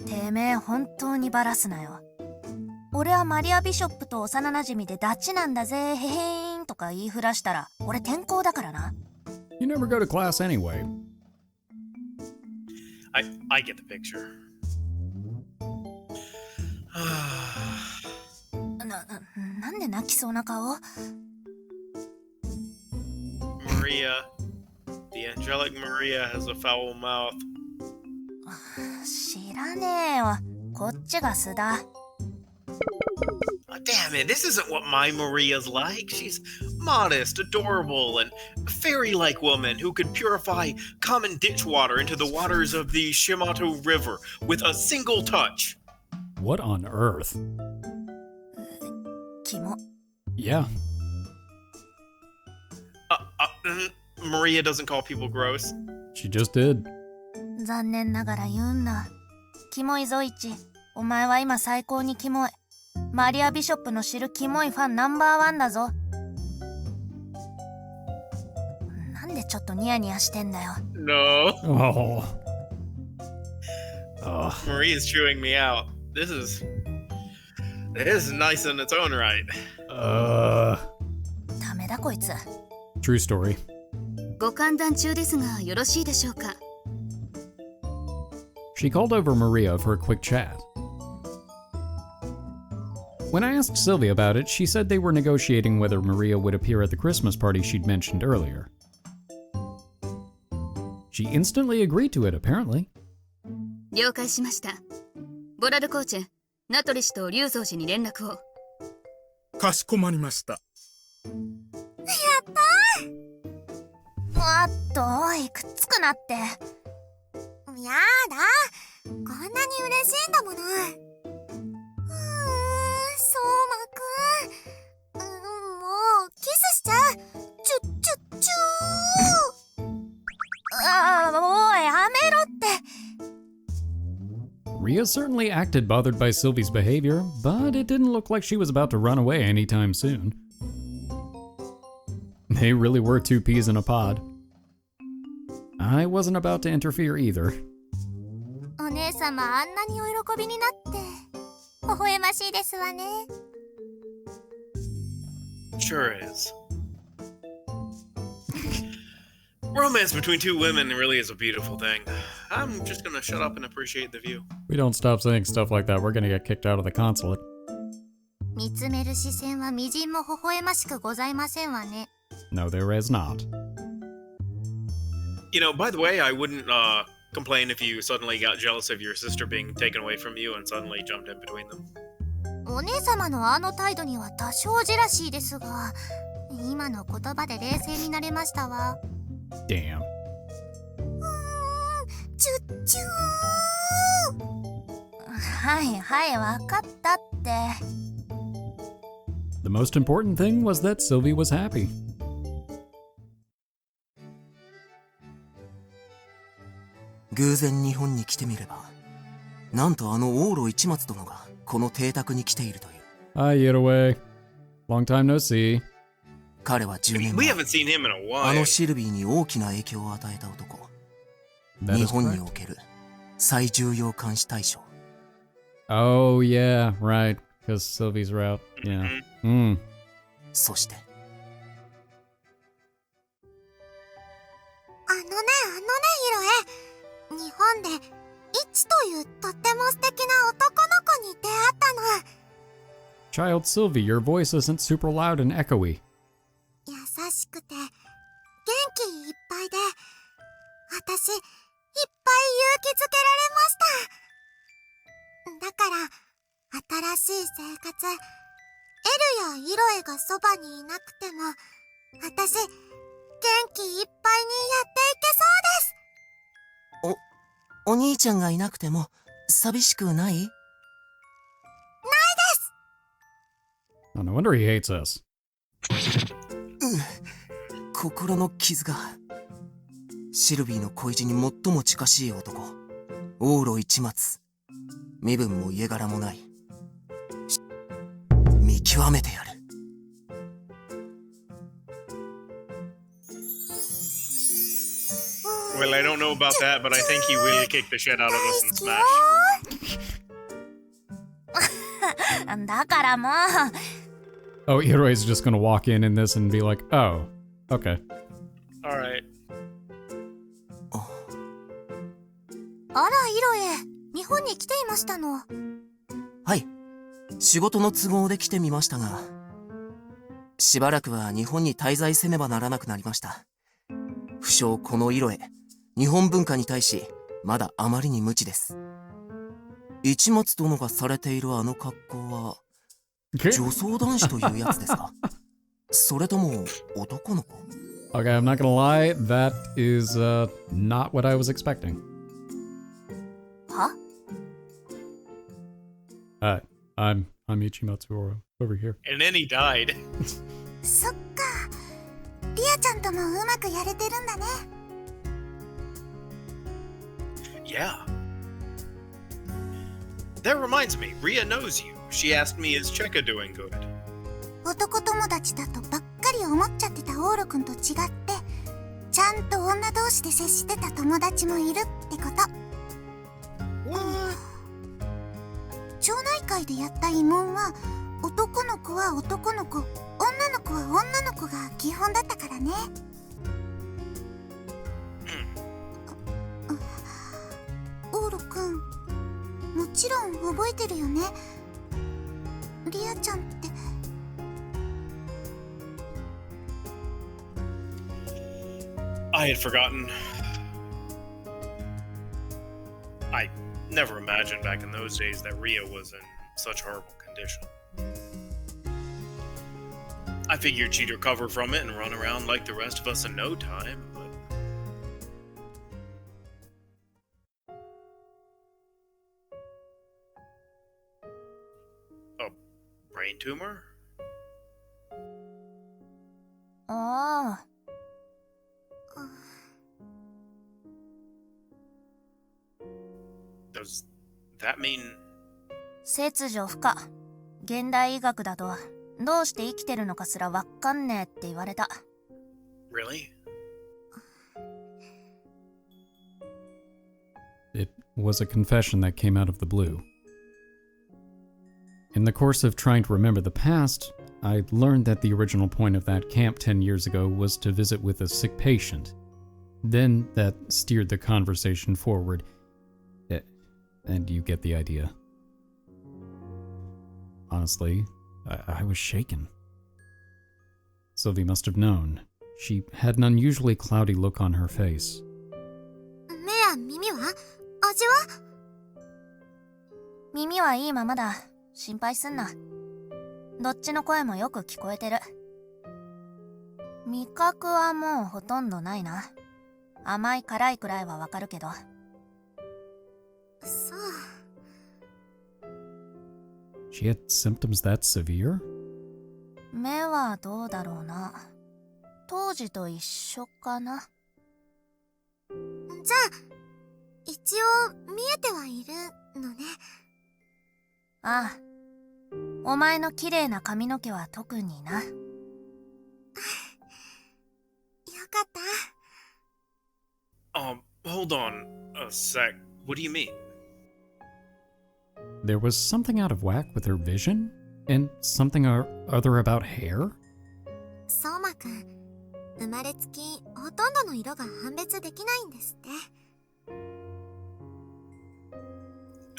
てめえ本当にバラすなよ。俺はマリアビショップと幼馴染でダチなんだぜ、へへーんとか言いふらしたら俺転校だからな。 You never go to class anyway. I get the picture. なんで泣きそうな顔？ Maria. The angelic Maria has a foul mouth. 知らねえよ。こっちが素だ。Oh, damn it, this isn't what my Maria's like. She's modest, adorable, and a fairy-like woman who could purify common ditch water into the waters of the Shimato River with a single touch. What on earth? キモ。 Yeah. Maria doesn't call people gross. She just did. 残念ながら言うんだ。キモいぞイチ。お前は今最高にキモい。マリアビショップの知るキモいファンナンバーワンだぞ。なんでちょっとニヤニヤしてんだよ。No. Oh. Maria's chewing me out. This is nice in its own right. ダメだこいつ。 True story. ご歓談中ですがよろしいでしょうか。 She called over Maria for a quick chat. When I asked Sylvie about it, she said they were negotiating whether Maria would appear at the Christmas party she'd mentioned earlier. She instantly agreed to it, apparently. 了解しました。ボラルコーチェ、ナトリ氏と龍蔵寺に連絡を。かしこまりました。やったー。わっとおい、くっつくなって。やだ、こんなに嬉しいんだもの。相馬くん、もうキスしちゃう。チュッチュッチュー。Ria certainly acted bothered by Sylvie's behavior, but it didn't look like she was about to run away anytime soon. They really were two peas in a pod. I wasn't about to interfere either. お姉様あんなにお喜びになって微笑ましいですわね。 Sure is. Romance between two women really is a beautiful thing. I'm just gonna shut up and appreciate the view. We don't stop saying stuff like that, we're gonna get kicked out of the consulate. 見つめる視線はみじんも微笑ましくございませんわね。 No, there is not. You know, by the way, I wouldn't complain if you suddenly got jealous of your sister being taken away from you and suddenly jumped in between them. お姉様のあの態度には多少ジェラシーですが、今の言葉で冷静になれましたわ。 Damn. チュッチュー。はいはい、わかったって。 The most important thing was that Sylvie was happy. 偶然日本に来てみれば、なんとあのオーロ市松殿がこの邸宅に来ているという。 Hi, Getaway. Long time no see. 彼は10年 We 前、 haven't seen him in a あ while. のシルビーに大きな影響を与えた男。 That 日 is 本に correct. おける最重要監視対象。 Oh, yeah, right. Because Sylvie's route. Yeah. Mm. そして、あのねヒロエ、日本でイチというとっても素敵な男の子に出会ったの。 Child Sylvie, your voice isn't super loud and echoey. 優しくて元気いっぱいで、私いっぱい勇気づけられました。だから新しい生活、エルやイロエがそばにいなくても私元気いっぱいにやっていけそうです。お兄ちゃんがいなくても寂しくない？ Oh, no wonder he hates us. 心の傷が。シルビーの恋路に最も近しい男、オーロ市松。身分も家柄もない。見極めてやる。 Well, I don't know about that, but I think he will kick the shit out of us in Smash. だからもう Oh, Hiroi's just gonna walk in this and be like, oh, okay. Alright. あらイロエ、日本に来ていましたの。はい。仕事の都合で来てみましたが、しばらくは日本に滞在せねばならなくなりました。不詳この色へ、日本文化に対し、まだあまりに無知です。市松殿がされているあの格好は、女装男子というやつですか？それとも男の子？ Okay, I'm not gonna lie, that is not what I was expecting. は？ I'm Ichimatsu Ouro, over here. And then he died. そっか、リアちゃんともうまくやれてるんだね。 Yeah. That reminds me, Ria knows you. She asked me, is Cheka doing good? 男友達だとばっかり思っちゃってたオーロくんと違って、ちゃんと女同士で接してた友達もいるってこと。町内会でやった慰問は、男の子は男の子、女の子は女の子が基本だったからね。オーロくん、もちろん覚えてるよね。リアちゃんって。 I had forgotten. I never imagined back in those days that Ria was in such horrible condition. I figured she'd recover from it and run around like the rest of us in no time, but... A brain tumor? ああ。 Does that mean? 切除不可。現代医学だと、どうして生きてるのかすらわかんねえって言われた。Really? It was a confession that came out of the blue. In the course of trying to remember the past, I learned that the original point of that camp 10 years ago was to visit with a sick patient. Then that steered the conversation forward. And you get the idea. Honestly, I was shaken. Sylvie must have known. She had an unusually cloudy look on her face. 目や耳は？味は？耳はいいままだ。心配すんな。どっちの声もよく聞こえてる。味覚はもうほとんどないな。甘い辛いくらいはわかるけど。そう。She had symptoms that severe? 目はどうだろうな。当時と一緒かな。じゃあ、一応見えてはいるのね。ああ。お前の綺麗な髪の毛は特にな。よかった。Hold on a sec. What do you mean? There was something out of whack with her vision? And something or other about hair? 相馬くん、生まれつきほとんどの色が判別できないんですって。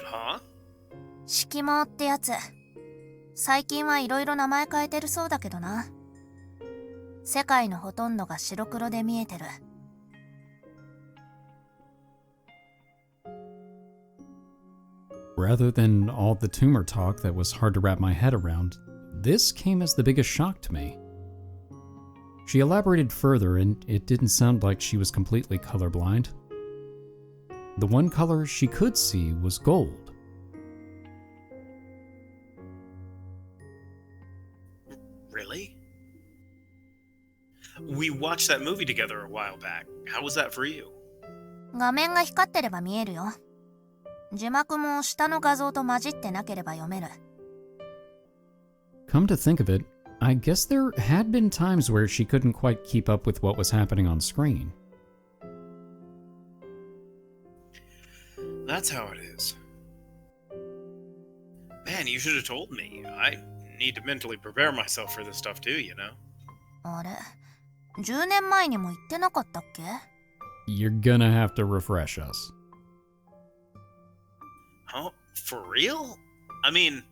Huh? 色毛ってやつ。最近はいろいろ名前変えてるそうだけどな。世界のほとんどが白黒で見えてる。Rather than all the tumor talk that was hard to wrap my head around, this came as the biggest shock to me. She elaborated further, and it didn't sound like she was completely colorblind. The one color she could see was gold. Really? We watched that movie together a while back. How was that for you? 画面が光ってれば見えるよ。字幕も下の画像と混じってなければ読める。Come to think of it, I guess there had been times where she couldn't quite keep up with what was happening on screen. That's how it is. Man, you should have told me. I need to mentally prepare myself for this stuff too, you know? あれ、10年前にも言ってなかったっけ？ You're gonna have to refresh us. Huh? For real? I mean,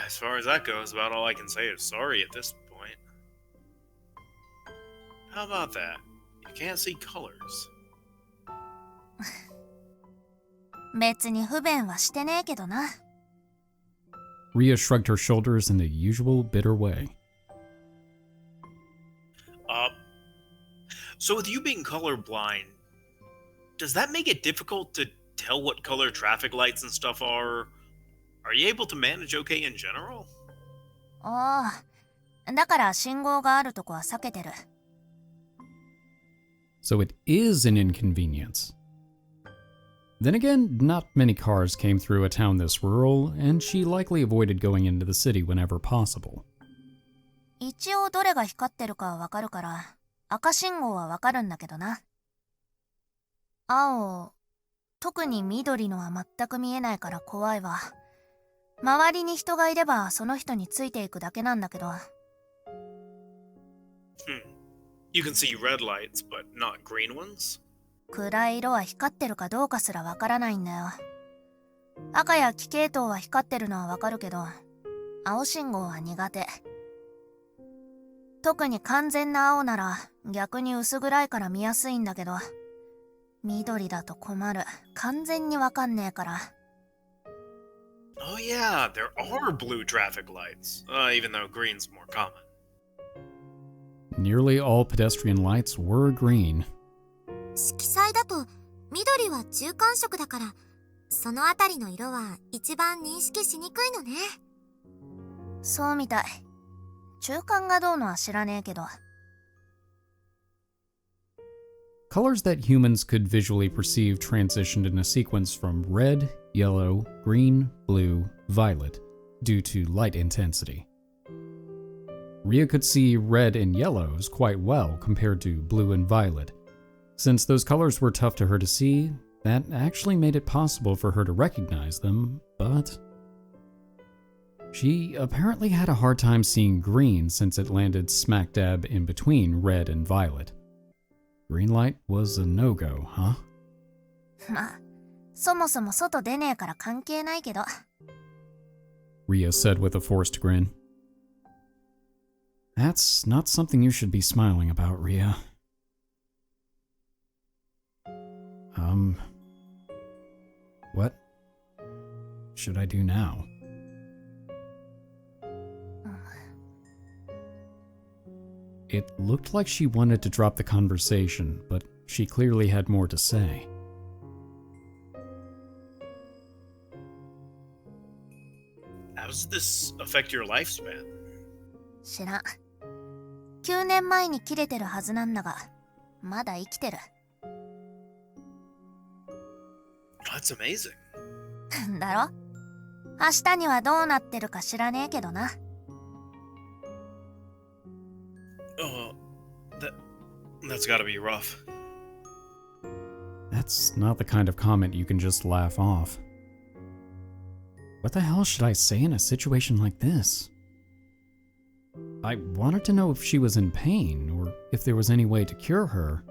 as far as that goes, about all I can say is sorry at this point. How about that? You can't see colors. 別に不便はしてねえけどな。Rhea shrugged her shoulders in the usual bitter way. So with you being colorblind, does that make it difficult to tell what color traffic lights and stuff are? Are you able to manage okay in general? ああ、だから信号があるとこは避けてる。So it is an inconvenience. Then again, not many cars came through a town this rural, and she likely avoided going into the city whenever possible. 一応どれが光ってるかはわかるから、赤信号はわかるんだけどな。青、特に緑のは全く見えないから怖いわ。周りに人がいればその人についていくだけなんだけど。You can see red lights, but not green ones? 暗い色は光ってるかどうかすらわからないんだよ。赤や黄系統は光ってるのはわかるけど、青信号は苦手。特に完全な青なら逆に薄暗いから見やすいんだけど、緑だと困る。完全にわかんねえから。Oh yeah, there are blue traffic lights, even though green's more common. Nearly all pedestrian lights were green. 色彩だと緑は中間色だから、そのあたりの色は一番認識しにくいのね。そうみたい。中間がどうのは知らねえけど。colors that humans could visually perceive transitioned in a sequence from red, yellow, green, blue, violet, due to light intensity. Ria could see red and yellows quite well compared to blue and violet. Since those colors were tough to her to see, that actually made it possible for her to recognize them, but she apparently had a hard time seeing green since it landed smack dab in between red and violet. Green light was a no-go, huh? まあ、そもそも外出ねえから関係ないけど。Ria said with a forced grin. That's not something you should be smiling about, Ria. What should I do now? It looked like she wanted to drop the conversation, but she clearly had more to say. How does this affect your lifespan? 知らん。9年前に切れてるはずなんだが、まだ生きてる。That's amazing. だろ？明日にはどうなってるか知らねえけどな。That's gotta be rough. That's not the kind of comment you can just laugh off. What the hell should I say in a situation like this? I wanted to know if she was in pain, or if there was any way to cure her.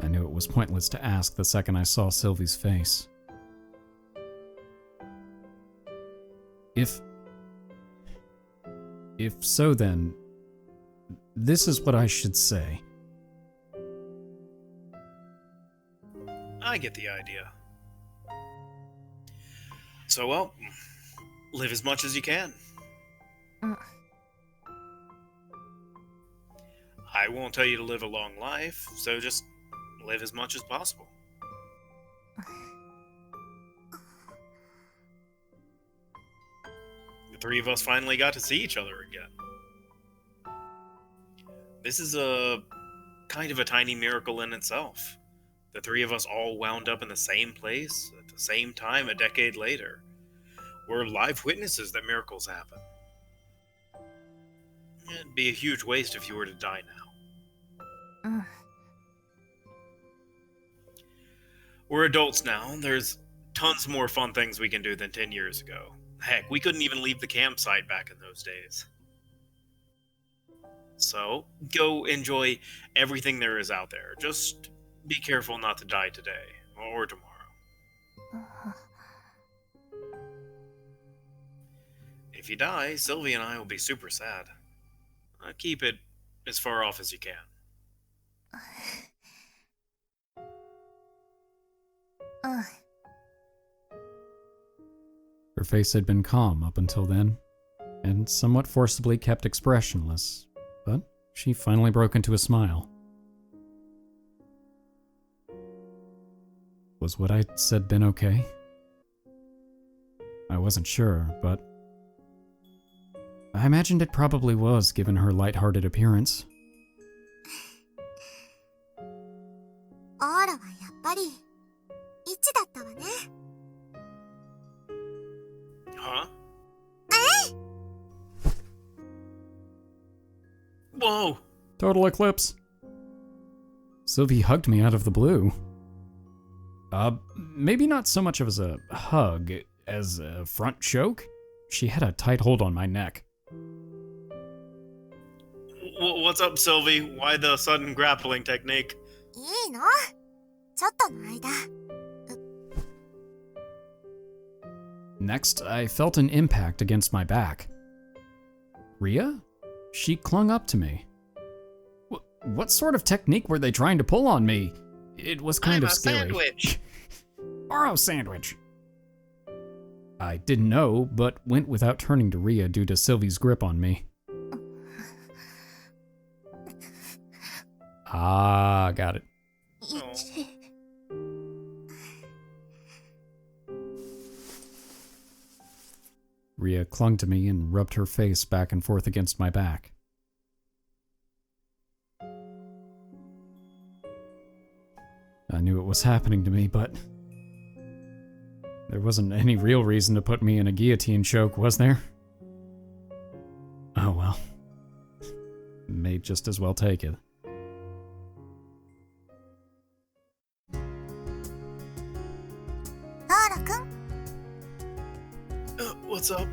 I knew it was pointless to ask the second I saw Sylvie's face. If so, then this is what I should say. I get the idea. So, well, live as much as you can. I won't tell you to live a long life, so just live as much as possible. The three of us finally got to see each other again. This is a kind of a tiny miracle in itself. The three of us all wound up in the same place at the same time a decade later. We're live witnesses that miracles happen. It'd be a huge waste if you were to die now. We're adults now. There's tons more fun things we can do than 10 years ago. Heck, we couldn't even leave the campsite back in those days. So, go enjoy everything there is out there. Just be careful not to die today or tomorrow. If you die, Sylvie and I will be super sad. Keep it as far off as you can. Her face had been calm up until then, and somewhat forcibly kept expressionless, but she finally broke into a smile. Was what I said been okay? I wasn't sure, but I imagined it probably was, given her light-hearted appearance. オーラはやっぱり1だったわね。Huh? Whoa! Total eclipse. Sylvie hugged me out of the blue. Maybe not so much as a hug as a front choke. She had a tight hold on my neck. What's up, Sylvie? Why the sudden grappling technique? いいの？ちょっとの間。Next, I felt an impact against my back. Ria? She clung up to me. What sort of technique were they trying to pull on me? It was kind of scary. Sandwich. Ouro sandwich. I didn't know, but went without turning to Ria due to Sylvie's grip on me. Ah, got it. Ria clung to me and rubbed her face back and forth against my back. I knew it was happening to me, but there wasn't any real reason to put me in a guillotine choke, was there? Oh well. May just as well take it. Ouro-kun, What's up?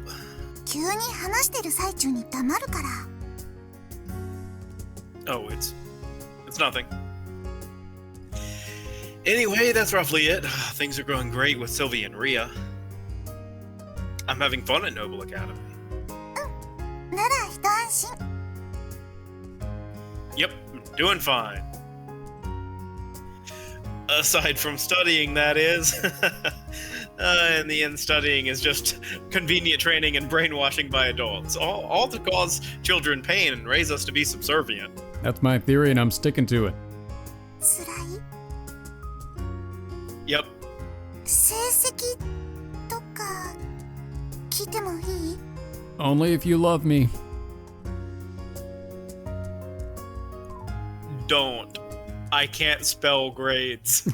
急に話してる最中に黙るから。Oh, it's nothing. Anyway, that's roughly it. Things are going great with Sylvie and Ria. I'm having fun at Noble Academy. なら一安心。Yep, doing fine. Aside from studying, that is. In the end, studying is just convenient training and brainwashing by adults. All to cause children pain and raise us to be subservient. That's my theory and I'm sticking to it. つらい Yep. 成績とか聞いてもいい？ Only if you love me. Don't. I can't spell grades.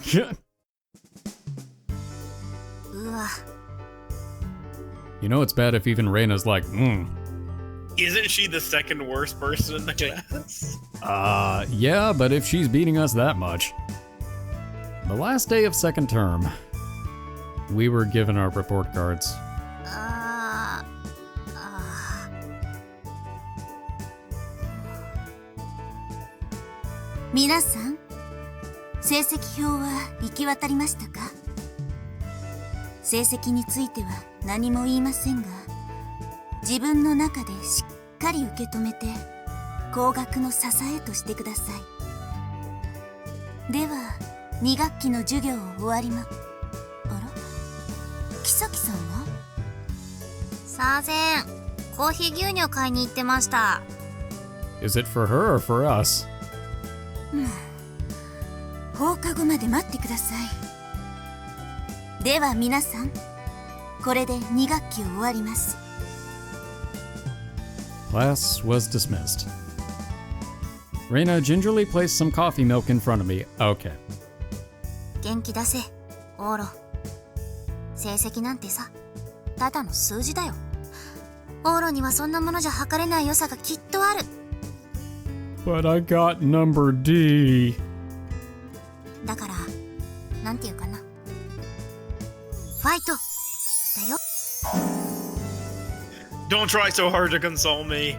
うわ、 You know it's bad if even Reina's like, Isn't she the second worst person in the class? Yeah, but if she's beating us that much. The last day of second term, we were given our report cards. 皆さん、成績表は行き渡りましたか？成績については何も言いませんが、自分の中でしっかり受け止めて高額の支えとしてください。では2学期の授業を終わりま。あら、キサキさんは？すいません、コーヒー牛乳買いに行ってました。 Is it for her or for us? 放課後まで待ってください。では皆さん、これで2学期を終わります。 Class was dismissed. Reina gingerly placed some coffee milk in front of me. Okay. 元気出せ、オーロ。成績なんてさ、ただの数字だよ。オーロにはそんなものじゃ測れない良さがきっとある。 But I got number D. だから、なんていうかな。ファイトだよ。Don't try so hard to console me.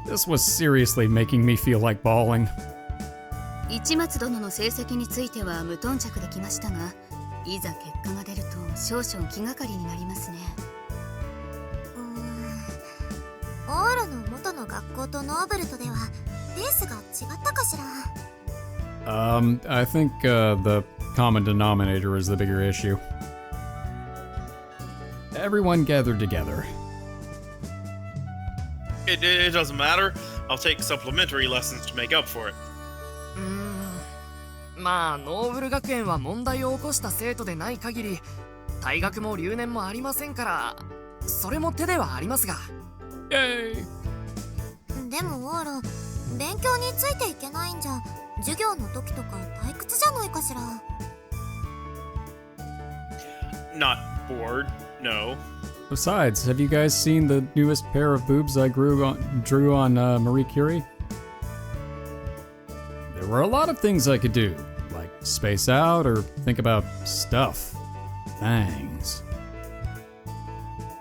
This was seriously making me feel like bawling. 市松殿の成績については無頓着できましたが、いざ結果が出ると少々気がかりになりますね。オーロの元の学校とノーブルトではレースが違ったかしら。I think the common denominator is the bigger issue. Everyone gathered together. It doesn't matter. I'll take supplementary lessons to make up for it. まあノーブル学園は問題を起こした生徒でない限り退学も留年もありませんから、それも手ではありますが。Yay! でもオーロ、勉強についていけないんじゃ授業の時とか退屈じゃないかしら。 Not bored, no. Besides, have you guys seen the newest pair of boobs I drew on Marie Curie? There were a lot of things I could do, like space out or think about stuff. Things.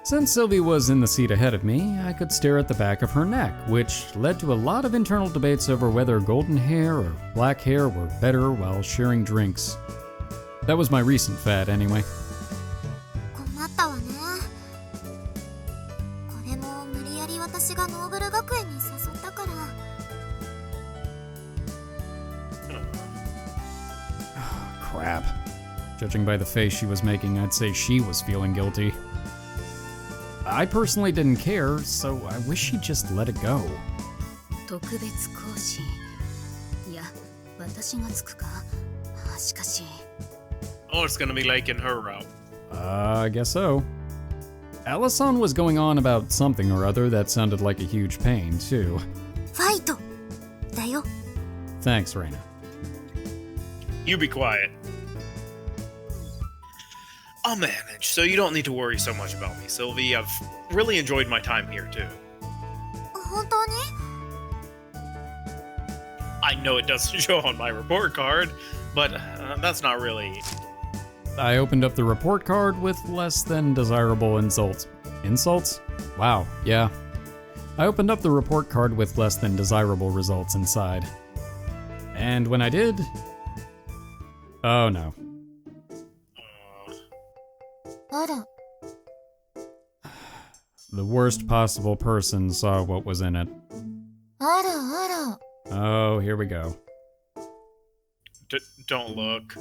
Since Sylvie was in the seat ahead of me, I could stare at the back of her neck, which led to a lot of internal debates over whether golden hair or black hair were better while sharing drinks. That was my recent fad, anyway. 困ったわね。これも無理やり私がノーブル学園に誘ったから。Crap. Judging by the face she was making, I'd say she was feeling guilty. I personally didn't care, so I wish she'd just let it go. 特別講師。いや、私がつくか。しかし。Oh, it's gonna be like in her route. I guess so. Allison was going on about something or other that sounded like a huge pain, too. ファイトだよ。 Thanks, Reina. You be quiet. I'll manage, so you don't need to worry so much about me, Sylvie. I've really enjoyed my time here, too. 本当に？ I know it doesn't show on my report card, but that's not really... I opened up the report card with less than desirable insults. Insults? Wow, yeah. I opened up the report card with less than desirable results inside. And when I did... Oh no. あら、 The worst possible person saw what was in it. あらあら。 Oh, here we go. Don't look.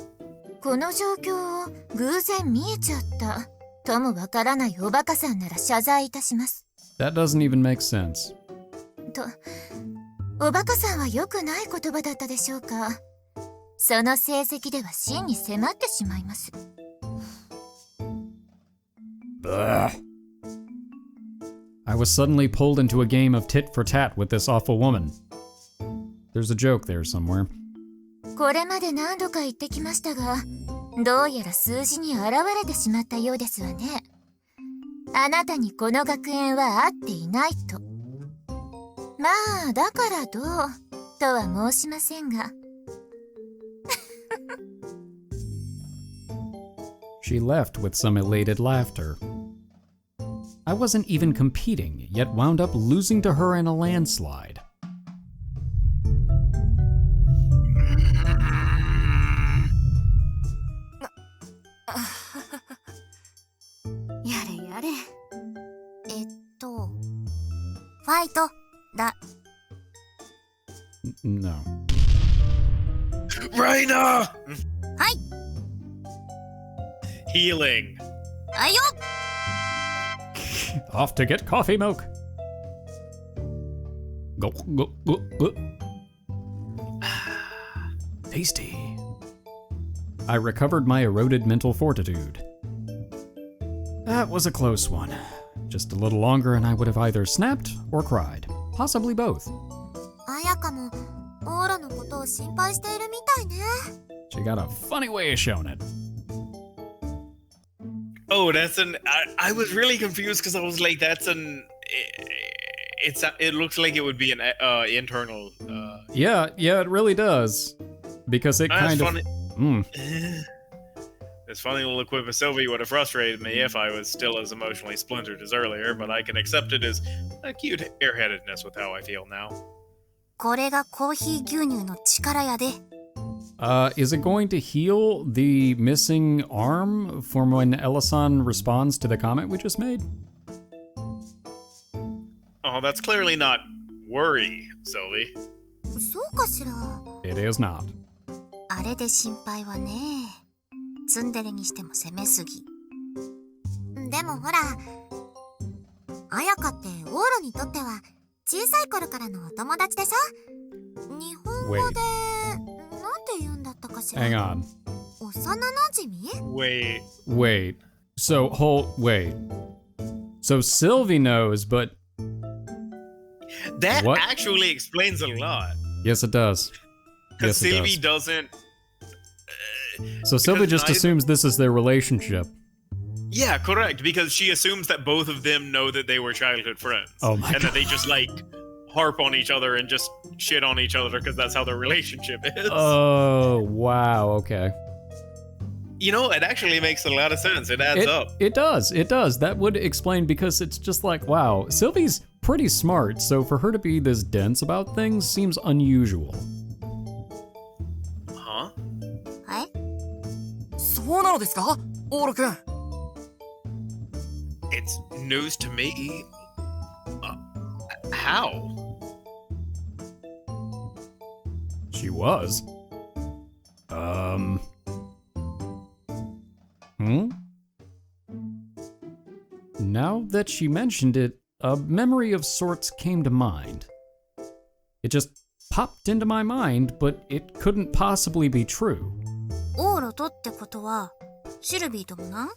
この状況を偶然見えちゃった。ともわからないおバカさんなら謝罪いたします。 That doesn't even make sense. と、おバカさんは良くない言葉だったでしょうか。その成績では真に迫ってしまいます。 Ugh. I was suddenly pulled into a game of tit for tat with this awful woman. There's a joke there somewhere. これまで何度か言ってきましたが、どうやら数字に現れてしまったようですわね。あなたにこの学園は合っていないと。まあ、だからどうとは申しませんが。She left with some elated laughter. I wasn't even competing, yet wound up losing to her in a landslide. やれやれ。ファイトだ。No. Reina! はい。 Healing. あよ。 Off to get coffee milk. Go, go, go, go. Tasty. I recovered my eroded mental fortitude. That was a close one. Just a little longer and I would have either snapped or cried. Possibly both. 綾香もオーロのことを心配しているみたいね。 She got a funny way of showing it. Oh, that's an... I was really confused because I was like, that's an... It looks like it would be an internal... Yeah, it really does. Because it kind of... Funny. This funny little quip of Sylvie would have frustrated me if I was still as emotionally splintered as earlier, but I can accept it as a cute airheadedness with how I feel now. これがコーヒー牛乳の力やで。Is it going to heal the missing arm from when Ella-san responds to the comment we just made? Oh, that's clearly not worry, Sylvie. そうかしら。 It is not. あれで心配はね。ツンデレにしても攻めすぎ。でもほら、綾香ってオーロにとっては小さい頃からのお友達でしょ。日本語でなんて言うんだったかしら。 Hang on. 幼馴染？ Wait. So, wait. So Sylvie knows, but... That What? actually explains a lot. Yes, it does. Because Yes, it Sylvie does. doesn't... So Sylvie just assumes this is their relationship. Yeah, correct. Because she assumes that both of them know that they were childhood friends. Oh my And that they just, like, harp on each other and just shit on each other because that's how their relationship is. Oh, wow, okay. You know, it actually makes a lot of sense. It adds up. It does. That would explain, because it's just like, wow, Sylvie's pretty smart, so for her to be this dense about things seems unusual. Huh? はい。そうなのですか、オーロくん。 It's news to me. How? She was. Now that she mentioned it, a memory of sorts came to mind. It just popped into my mind, but it couldn't possibly be true. オーロとってことはシルビーともな。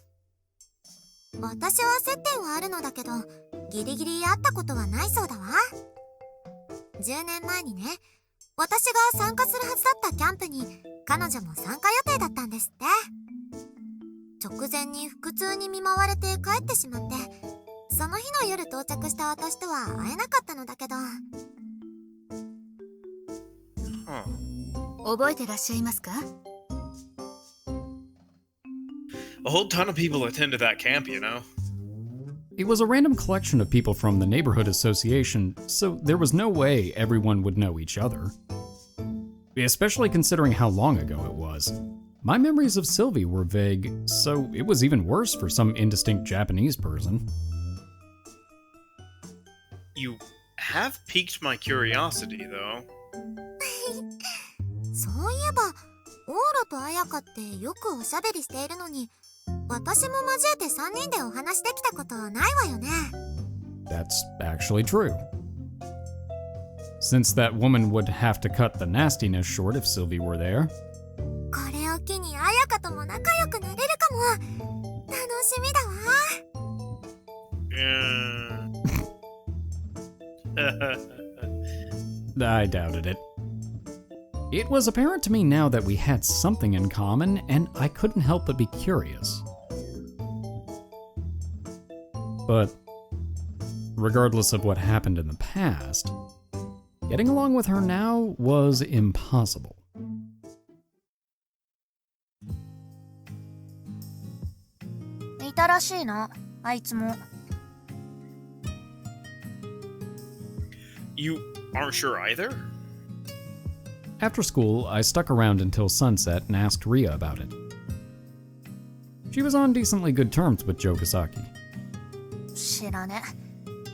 私は接点はあるのだけど、ギリギリ会ったことはないそうだわ。10年前にね、私が参加するはずだったキャンプに彼女も参加予定だったんですって。直前に腹痛に見舞われて帰ってしまって、その日の夜到着した私とは会えなかったのだけど。覚えてらっしゃいますか？ A whole ton of people attended that camp, you know? It was a random collection of people from the neighborhood association, so there was no way everyone would know each other. Especially considering how long ago it was. My memories of Sylvie were vague, so it was even worse for some indistinct Japanese person. You have piqued my curiosity, though. そういえば、オーロとアヤカってよくおしゃべりしているのに、私も交えて3人でお話できたことないわよね。That's actually true. Since that woman would have to cut the nastiness short if Sylvie were there. これを機にアヤカとも仲良くなれるかも。楽しみだわ。I doubted it. It was apparent to me now that we had something in common, and I couldn't help but be curious. But regardless of what happened in the past, getting along with her now was impossible. いたらしいな、あいつも。You aren't sure either? After school, I stuck around until sunset and asked Ria about it. She was on decently good terms with Jogasaki. 知らね。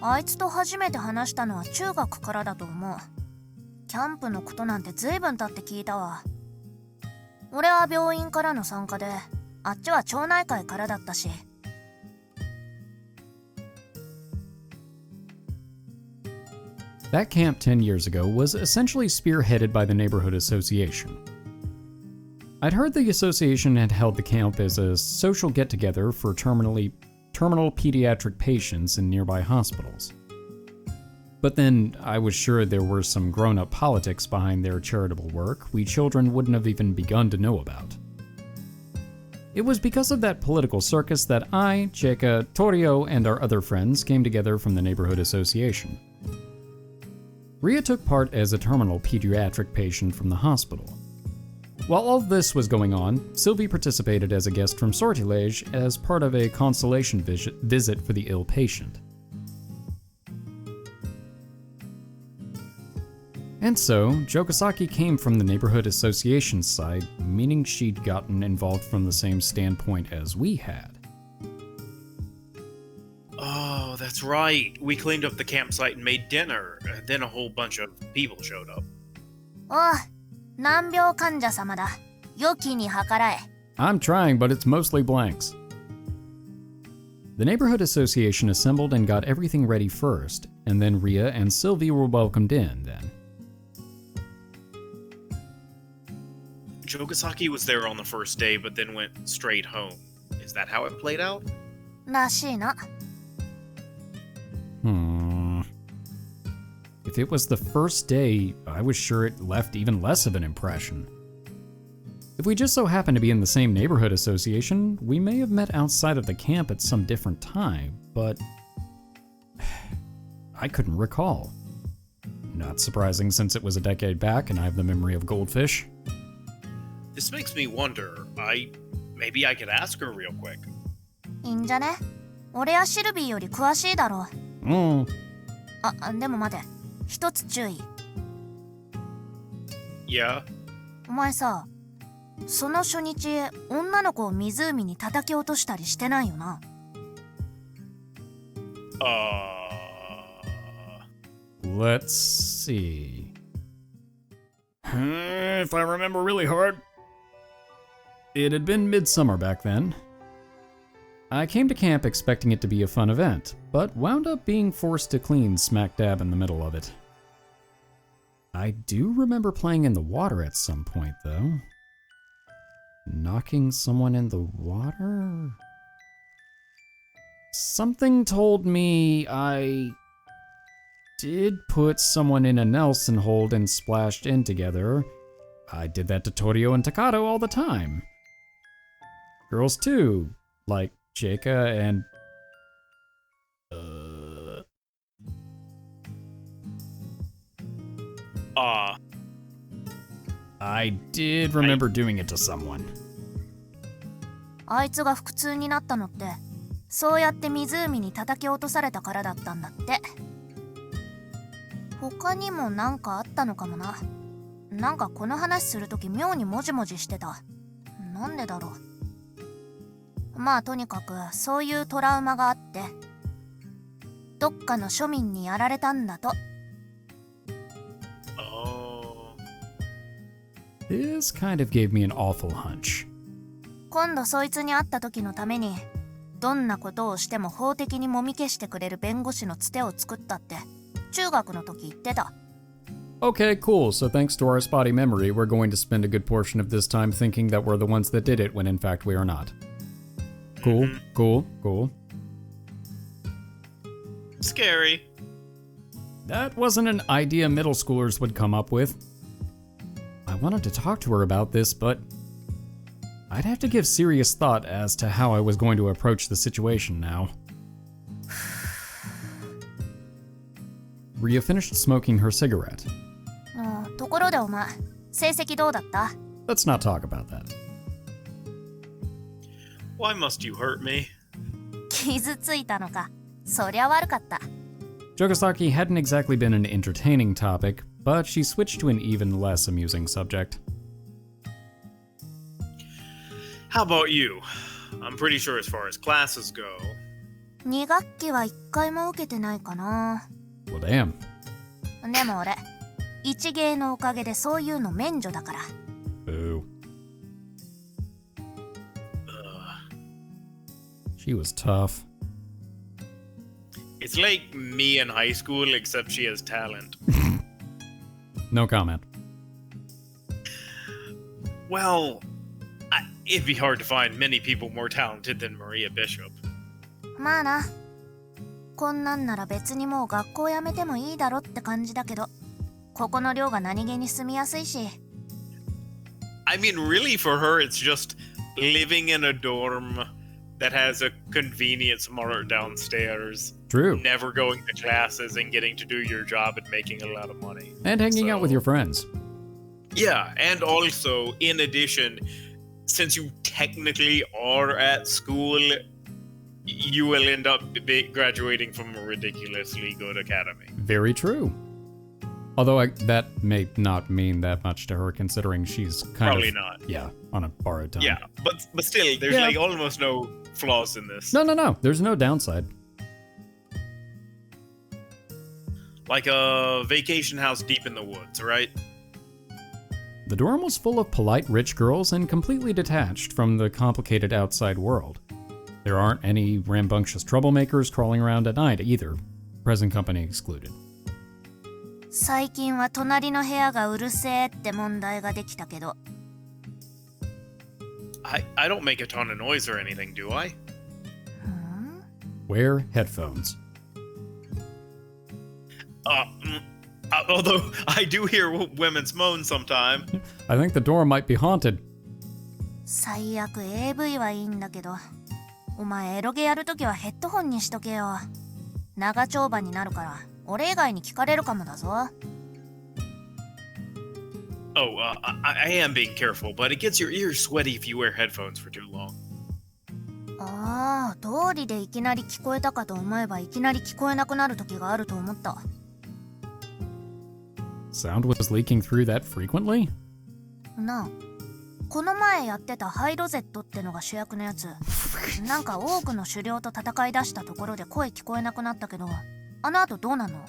あいつと初めて話したのは中学からだと思う。キャンプのことなんて随分経って聞いたわ。俺は病院からの参加で、あっちは町内会からだったし。That camp 10 years ago was essentially spearheaded by the neighborhood association. I'd heard the association had held the camp as a social get-together for terminal pediatric patients in nearby hospitals. But then I was sure there were some grown-up politics behind their charitable work we children wouldn't have even begun to know about. It was because of that political circus that I, Cheka, Torio, and our other friends came together from the neighborhood association. Ria took part as a terminal pediatric patient from the hospital. While all this was going on, Sylvie participated as a guest from Sortilege as part of a consolation visit for the ill patient. And so, Jogasaki came from the neighborhood association side, meaning she'd gotten involved from the same standpoint as we had. Oh, that's right. We cleaned up the campsite and made dinner. Then a whole bunch of people showed up. おう、難病患者様だ。良きに計らえ。I'm trying, but it's mostly blanks. The neighborhood association assembled and got everything ready first, and then Ria and Sylvie were welcomed in then. Jogasaki was there on the first day, but then went straight home. Is that how it played out? らしいな。If it was the first day, I was sure it left even less of an impression. If we just so happened to be in the same neighborhood association, we may have met outside of the camp at some different time, but I couldn't recall. Not surprising since it was a decade back and I have the memory of goldfish. This makes me wonder. Maybe I could ask her real quick. いいんじゃね？俺やシルビーより詳しいだろう。でも待て。一つ注意。Yeah? お前さ、その初日、女の子を湖に叩き落としたりしてないよな。Let's see. If I remember really hard. It had been midsummer back then. I came to camp expecting it to be a fun event, but wound up being forced to clean smack dab in the middle of it. I do remember playing in the water at some point, though. Knocking someone in the water? something told me I did put someone in a Nelson hold and splashed in together. I did that to Torio and Takato all the time. Girls too, like Jaka and... I did remember doing it to someone. あいつが腹痛になったのって、そうやって湖に叩き落とされたからだったんだって。他にもなんかあったのかもな。なんかこの話するとき妙にもじもじしてた。なんでだろう。まあとにかくそういうトラウマがあって、どっかの庶民にやられたんだと。This kind of gave me an awful hunch. 今度そいつに会った時のために、どんなことをしても法的にもみ消してくれる弁護士のつてを作ったって中学の時言ってた。Okay, cool. So thanks to our spotty memory, we're going to spend a good portion of this time thinking that we're the ones that did it when in fact we are not. Cool, cool, cool. Scary. That wasn't an idea middle schoolers would come up with. I wanted to talk to her about this, but I'd have to give serious thought as to how I was going to approach the situation now. Ria finished smoking her cigarette. ところでお前、成績どうだった？ Let's not talk about that. Why must you hurt me? 傷ついたのか。そりゃ悪かった。Jogasaki hadn't exactly been an entertaining topic, but she switched to an even less amusing subject. How about you? I'm pretty sure as far as classes go. 2学期は1回も受けてないかな。Well, damn. でも俺、一芸のおかげでそういうの免除だから。Boo. She was tough. It's like me in high school, except she has talent. No comment. Well, it'd be hard to find many people more talented than Maria Bishop. まあな。こんなんなら別にもう学校辞めてもいいだろって感じだけど、ここの寮が何気に住みやすいし。I mean, really, for her, it's just living in a dorm that has a convenience mart downstairs. True. Never going to classes and getting to do your job and making a lot of money. And hanging out with your friends. Yeah, and also, in addition, since you technically are at school, you will end up graduating from a ridiculously good academy. Very true. Although that may not mean that much to her, considering she's Probably not. Yeah, on a borrowed time. Yeah, but still, there's like almost no flaws in this. No. There's no downside. Like a vacation house deep in the woods, right? The dorm was full of polite rich girls and completely detached from the complicated outside world. There aren't any rambunctious troublemakers crawling around at night either, present company excluded. 最近は隣の部屋がうるせえって問題ができたけど。I don't make a ton of noise or anything, do I? Wear headphones. Although I do hear women's moans sometime. I think the dorm might be haunted. 最悪 AV はいいんだけど、お前エロゲやるときはヘッドホンにしとけよ。長丁場になるから、俺以外に聞かれるかもだぞ。Oh, I am being careful, but it gets your ears sweaty if you wear headphones for too long. ああ、通りでいきなり聞こえたかと思えばいきなり聞こえなくなる時があると思った。Sound was leaking through that frequently? なあ、この前やってたハイロゼットってのが主役のやつ。なんか多くの狩猟と戦い出したところで声聞こえなくなったけど、あの後どうなの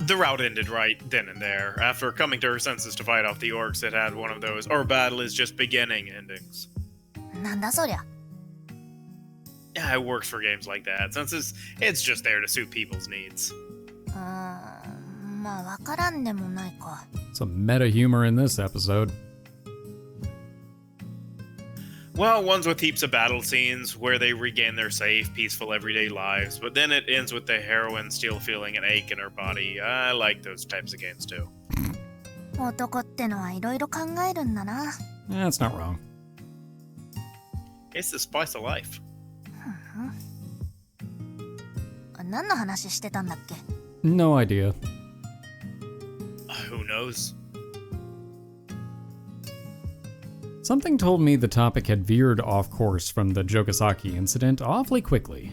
？The route ended right then and there. After coming to her senses to fight off the orcs, it had one of those "our battle is just beginning" endings. なんだそりゃ。Yeah, it works for games like that, since it's just there to suit people's needs. まあわからんでもないか。Some meta humor in this episode. Well, ones with heaps of battle scenes where they regain their safe, peaceful everyday lives, but then it ends with the heroine still feeling an ache in her body. I like those types of games too. 男ってのはいろいろ考えるんだな。 That's not wrong. It's the spice of life. 何の話してたんだっけ？ No idea. Who knows? Something told me the topic had veered off course from the Jogasaki incident awfully quickly.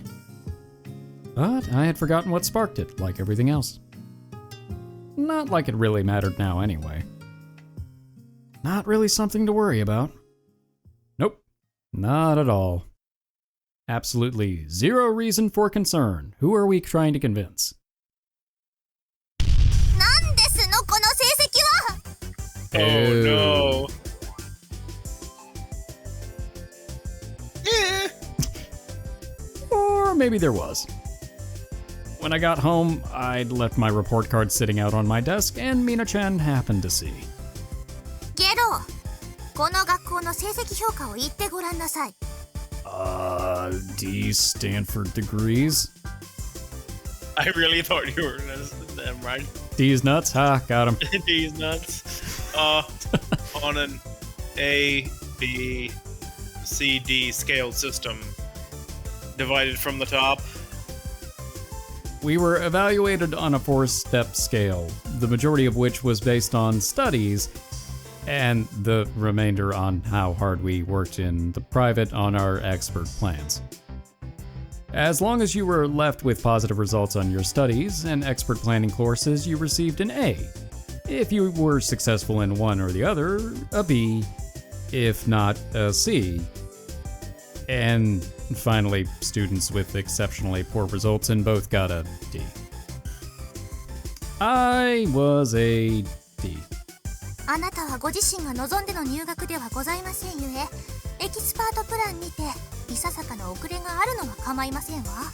But I had forgotten what sparked it, like everything else. Not like it really mattered now anyway. Not really something to worry about. Nope, not at all. Absolutely zero reason for concern. Who are we trying to convince? なんですのこの成績は！ Oh no. Or maybe there was. When I got home, I'd left my report card sitting out on my desk, and Mina-chan happened to see. ゲロ、この学校の成績評価を言ってごらんなさい。D Stanford degrees. I really thought you were gonna say them, right? D's nuts? Ha, got him. These nuts. On an A, B, C, D scale system, divided from the top. We were evaluated on a 4-step scale, the majority of which was based on studies, and the remainder on how hard we worked in the private on our expert plans. As long as you were left with positive results on your studies and expert planning courses, you received an A. If you were successful in one or the other, a B. If not, a C. And finally, students with exceptionally poor results in both got a D. I was a D. あなたはご自身が望んでの入学ではございませんゆえ、エキスパートプランにていささかの遅れがあるのは構いませんわ。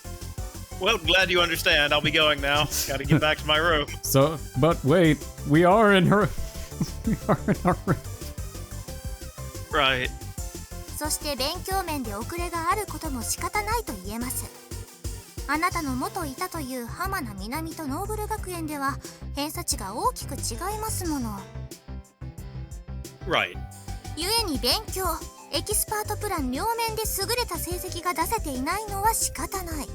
Well, glad you understand. I'll be going now. Gotta get back to my room. So, but wait, we are in her. We are in our room. Right. そして勉強面で遅れがあることも仕方ないと言えます。あなたの元いたという浜名南とノーブル学園では偏差値が大きく違いますもの。 Right. 故に勉強、エキスパートプラン両面で優れた成績が出せていないのは仕方ない。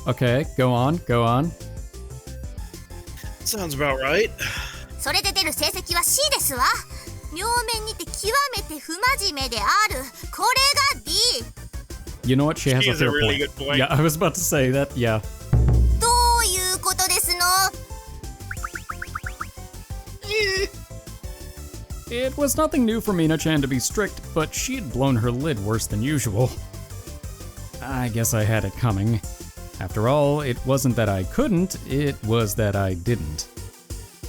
Okay, go on, go on. Sounds about right. それで出る成績は C ですわ。両面にて極めて不真面目である。これが D。 You know what? She has She a has a fair really point. good point. Yeah, I was about to say that. Yeah. どういうことですの？ It was nothing new for Mina-chan to be strict, but she'd blown her lid worse than usual. I guess I had it coming. After all, it wasn't that I couldn't, it was that I didn't.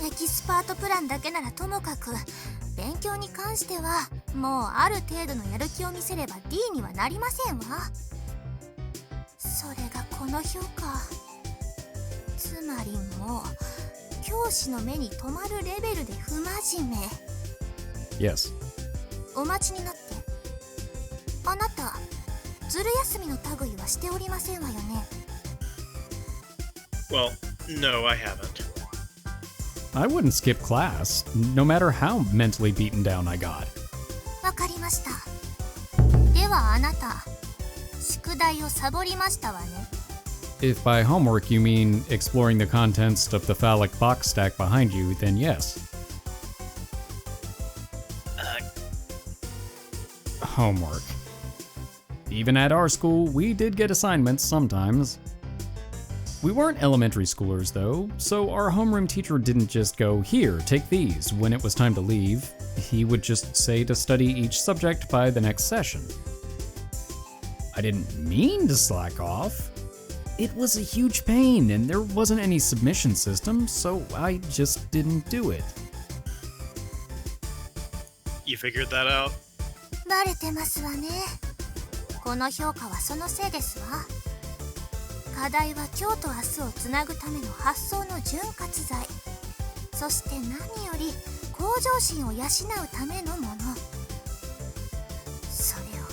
エキスパートプランだけならともかく、勉強に関してはもうある程度のやる気を見せれば D にはなりませんわ。それがこの評価。つまりもう教師の目に留まるレベルで不真面目。 Yes. お待ちになって。あなた、ずる休みの類はしておりませんわよね。 Well, no, I haven't. I wouldn't skip class, no matter how mentally beaten down I got. わかりました。ではあなた、宿題をサボりましたわね。 If by homework you mean exploring the contents of the phallic box stack behind you, then yes. Homework. Even at our school, we did get assignments sometimes. We weren't elementary schoolers though, so our homeroom teacher didn't just go, "Here, take these," when it was time to leave. He would just say to study each subject by the next session. I didn't mean to slack off. It was a huge pain and there wasn't any submission system, so I just didn't do it. You figured that out? バレてますわね。この評価はそのせいですわ。課題は今日と明日をつなぐための発想の潤滑剤。そして何より向上心を養うためのもの。それを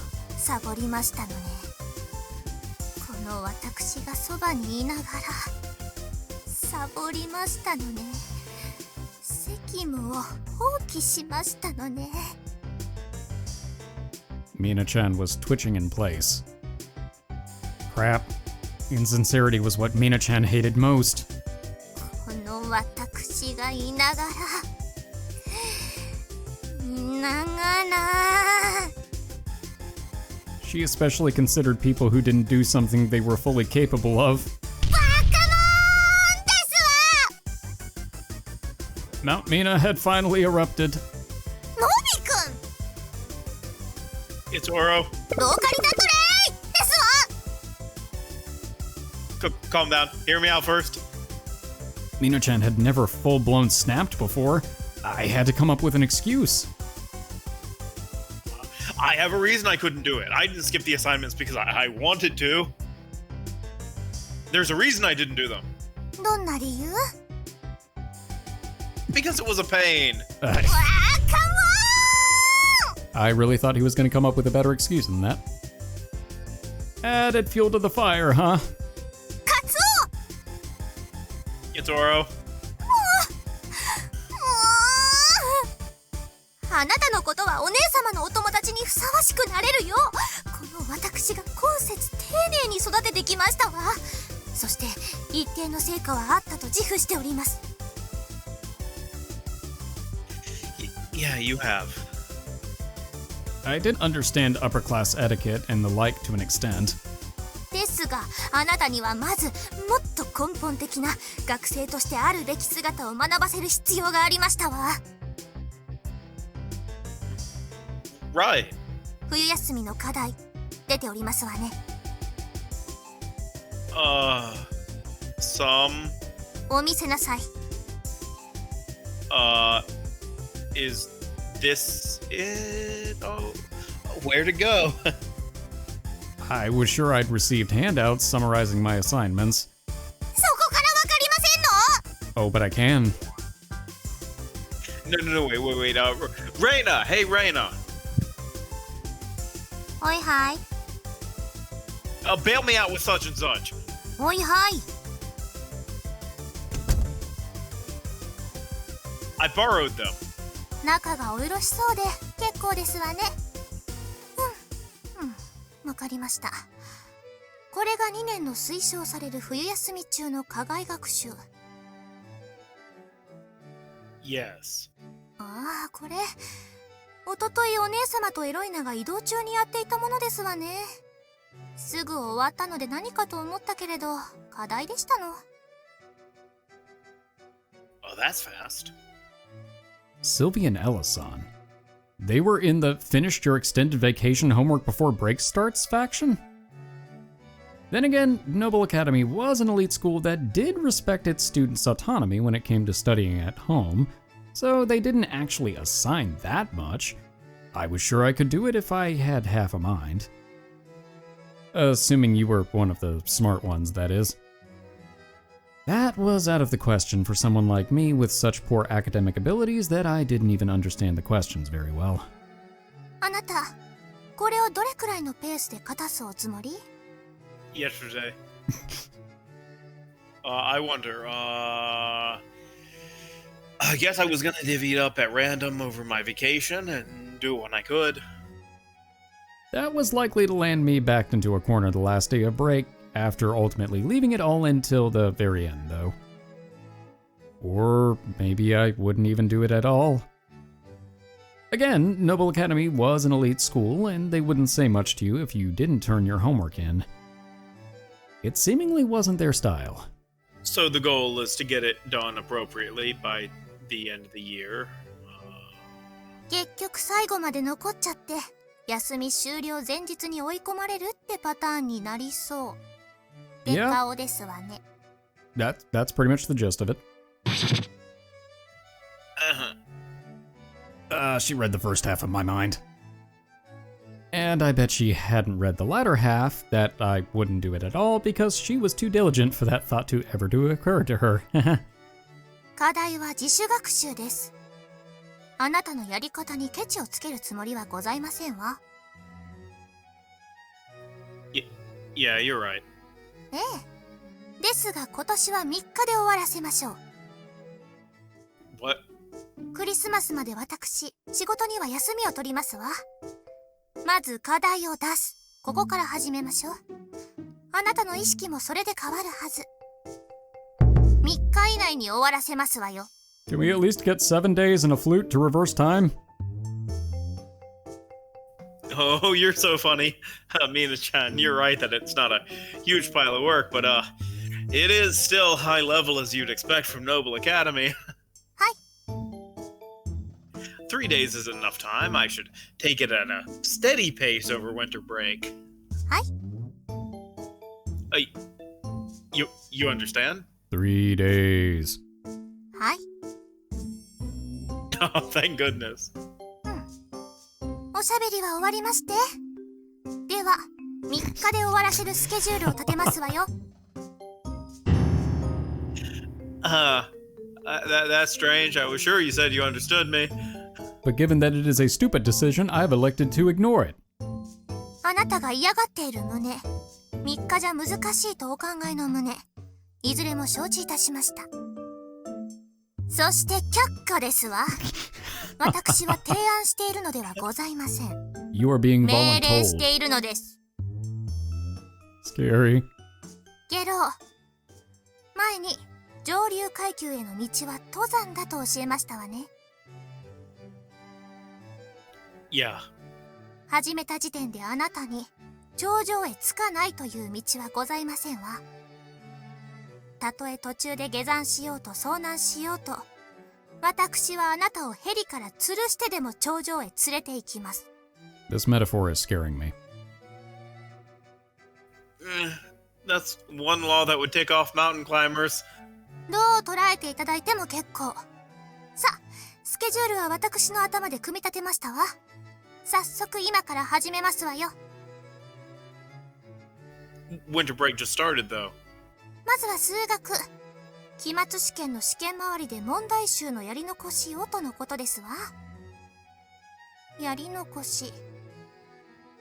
サボりましたのね。この私がそばにいながらサボりましたのね。責務を放棄しましたのね。 Mina-chan was twitching in place. Crap. Insincerity was what Mina-chan hated most. この私がいながらShe especially considered people who didn't do something they were fully capable of. バカモンですわ。 Mount Mina had finally erupted. のびくん It's Ouro. ローカリザトレイですわ。 Calm down. Hear me out first. Mina-chan had never full-blown snapped before. I had to come up with an excuse. I have a reason I couldn't do it. I didn't skip the assignments because I wanted to. There's a reason I didn't do them. どんな理由？ Because it was a pain. わーカモン I really thought he was going to come up with a better excuse than that. Added fuel to the fire, huh? カツオ It's Ouro. あなたのことはお姉様のお友達にふさわしくなれるよ。この私が今節丁寧に育ててきましたわ。そして一定の成果はあったと自負しております。 Yeah, you have. I did understand upper-class etiquette and the like to an extent. ですがあなたにはまずもっと根本的な学生としてあるべき姿を学ばせる必要がありましたわ。 Right. 冬休みの課題出ておりますわね。 Some. お見せなさい。 Is this it? Oh, where to go? I was sure I'd received handouts summarizing my assignments. そこからわかりませんの？ Oh, but I can. No, wait. Reina! Hey, Reina! おいはい。 Bail me out with such and such. おいはい。 I borrowed them. 仲がおよろしそうで結構ですわね。わかりました。これが2年の推奨される冬休み中の課外学習。 Yes. ああ、これおとといお姉様とエロイナが移動中にやっていたものですわね。すぐ終わったので何かと思ったけれど課題でしたの。 Oh, that's fast. Sylvie and Ella-san. They were in the finished your extended vacation homework before break starts faction? Then again, Noble Academy was an elite school that did respect its students' autonomy when it came to studying at home, so they didn't actually assign that much. I was sure I could do it if I had half a mind. Assuming you were one of the smart ones, that is. That was out of the question for someone like me with such poor academic abilities that I didn't even understand the questions very well. あなた、これをどれくらいのペースで勝たすおつもり？ Yesterday. I wonder, I guess I was gonna divvy it up at random over my vacation and do it when I could. That was likely to land me backed into a corner the last day of break, after ultimately leaving it all until the very end, though. Or maybe I wouldn't even do it at all. Again, Noble Academy was an elite school, and they wouldn't say much to you if you didn't turn your homework in. It seemingly wasn't their style. So the goal is to get it done appropriately by the end of the year. 結局最後まで残っちゃって休み終了前日に追い込まれるってパターンになりそう。で顔ですわね。That's pretty much the gist of it. She read the first half of my mind. And I bet she hadn't read the latter half, that I wouldn't do it at all because she was too diligent for that thought to ever to occur to her. 課題は自主学習です。あなたのやり方にケチをつけるつもりはございませんわ。Yeah, you're right. ええ。ですが今年は3日で終わらせましょう。 What? クリスマスまで私、仕事には休みを取りますわ。まず課題を出す。ここから始めましょう。あなたの意識もそれで変わるはず。3日以内に終わらせますわよ。 Can we at least get 7 days and a flute to reverse time? Oh, you're so funny. Mina-chan, you're right that it's not a huge pile of work, but it is still high level as you'd expect from Noble Academy. はい。 3 days is enough time. I should take it at a steady pace over winter break. はい。You understand? 3 days. はい。 Oh, thank goodness. おしゃべりは終わりまして。では、3日で終わらせるスケジュールを立てますわよ。That's strange. I was sure you said you understood me. But given that it is a stupid decision, I've elected to ignore it. あなたが嫌がっている旨、3日じゃ難しいとお考えの旨、いずれも承知いたしました。そして却下ですわ。私は提案しているのではございません。You are being 命令し voluntold. ているのです。 Scary. ゲロー、前に上流階級への道は登山だと教えましたわね。 Yeah. 始めた時点であなたに頂上へ着かないという道はございませんわ。たとえ途中で下山しようと遭難しようと、私はあなたをヘリから吊るしてでも頂上へ連れて行きます。 This metaphor is scaring me. That's one law that would tick off mountain climbers. どう捉えていただいても結構。さあ、スケジュールは私の頭で組み立てましたわ。早速今から始めますわよ。 Winter break just started, though. まずは数学。期末試験の試験周りで問題集のやり残しをとのことですわ。やり残し。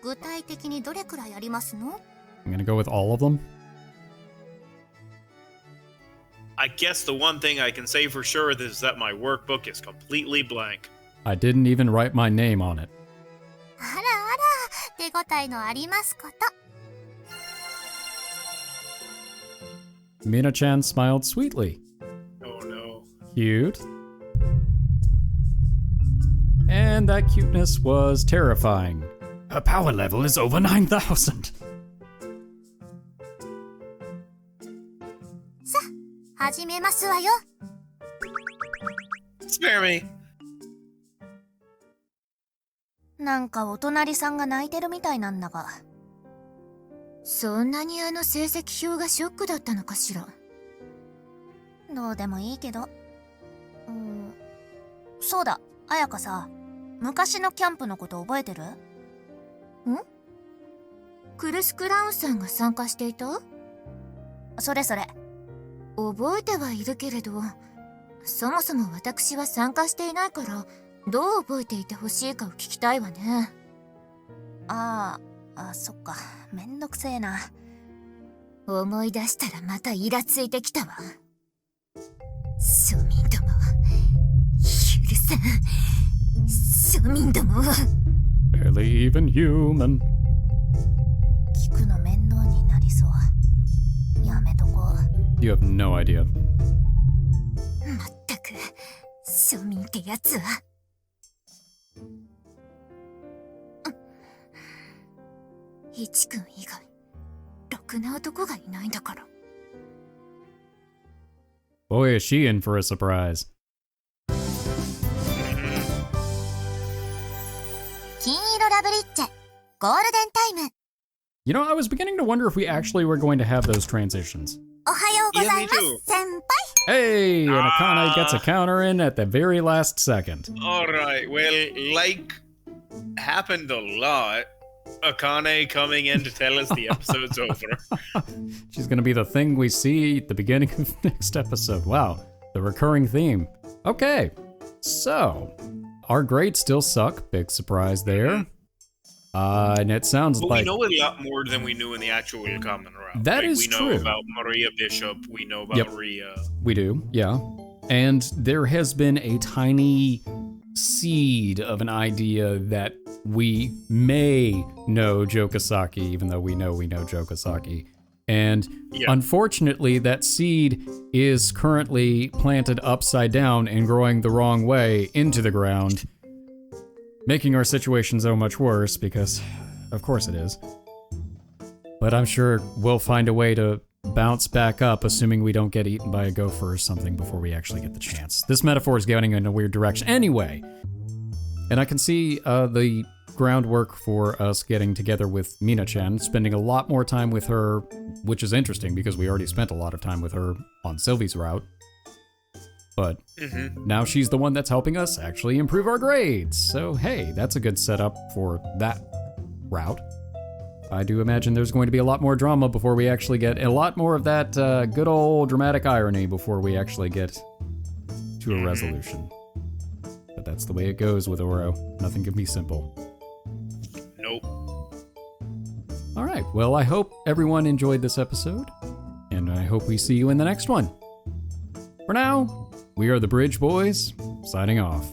具体的にどれくらいありますの？ I'm gonna go with all of them. I guess the one thing I can say for sure is that my workbook is completely blank. I didn't even write my name on it. あらあら、手応えのありますこと。 Mina-chan smiled sweetly. Oh no. Cute. And that cuteness was terrifying. Her power level is over 9,000. さあ、始めますわよ。 Spare me. なんかお隣さんが泣いてるみたいなんだが。そんなにあの成績表がショックだったのかしら。どうでもいいけど。そうだ、彩香さ、昔のキャンプのこと覚えてる？ん？クルス・クラウンさんが参加していた？それそれ。覚えてはいるけれど、そもそも私は参加していないから、どう覚えていてほしいかを聞きたいわね。そっか。めんどくせえな。思い出したらまたイラついてきたわ。庶民ども、許さん。庶民ども。 Barely even human. 聞くの面倒になりそう。やめとこう。 You have no idea. まったく、庶民ってやつは。イチ君以外、ろくな男がいないんだから。 Boy, is she in for a surprise. 金色ラブリッチェ、ゴールデンタイム。 You know, I was beginning to wonder if we actually were going to have those transitions. おはようございます、先輩。 Hey, and Akane gets a counter in at the very last second. Alright, well, like happened a lot. Akane coming in to tell us the episode's over. She's gonna be the thing we see at the beginning of next episode. Wow, the recurring theme. Okay, so our grades still suck. Big surprise there. And it sounds But like... we know a lot more than we knew in the actual common route. That like, is we know true. about Maria Bishop, we know about Rhea. We do, yeah. And there has been a tiny seed of an idea that we may know Jogasaki, even though we know Jogasaki. And unfortunately, that seed is currently planted upside down and growing the wrong way into the ground, making our situation so much worse because, of course it is. But I'm sure we'll find a way to bounce back up, assuming we don't get eaten by a gopher or something before we actually get the chance. This metaphor is going in a weird direction. Anyway, and I can see the groundwork for us getting together with Mina-chan, spending a lot more time with her, which is interesting because we already spent a lot of time with her on Sylvie's route. But now she's the one that's helping us actually improve our grades. So hey, that's a good setup for that route. I do imagine there's going to be a lot more drama before we actually get a lot more of that good old dramatic irony before we actually get to a resolution. But that's the way it goes with Ouro. Nothing can be simple. Nope. All right, well, I hope everyone enjoyed this episode, and I hope we see you in the next one. For now, we are the Bridge Boys, signing off.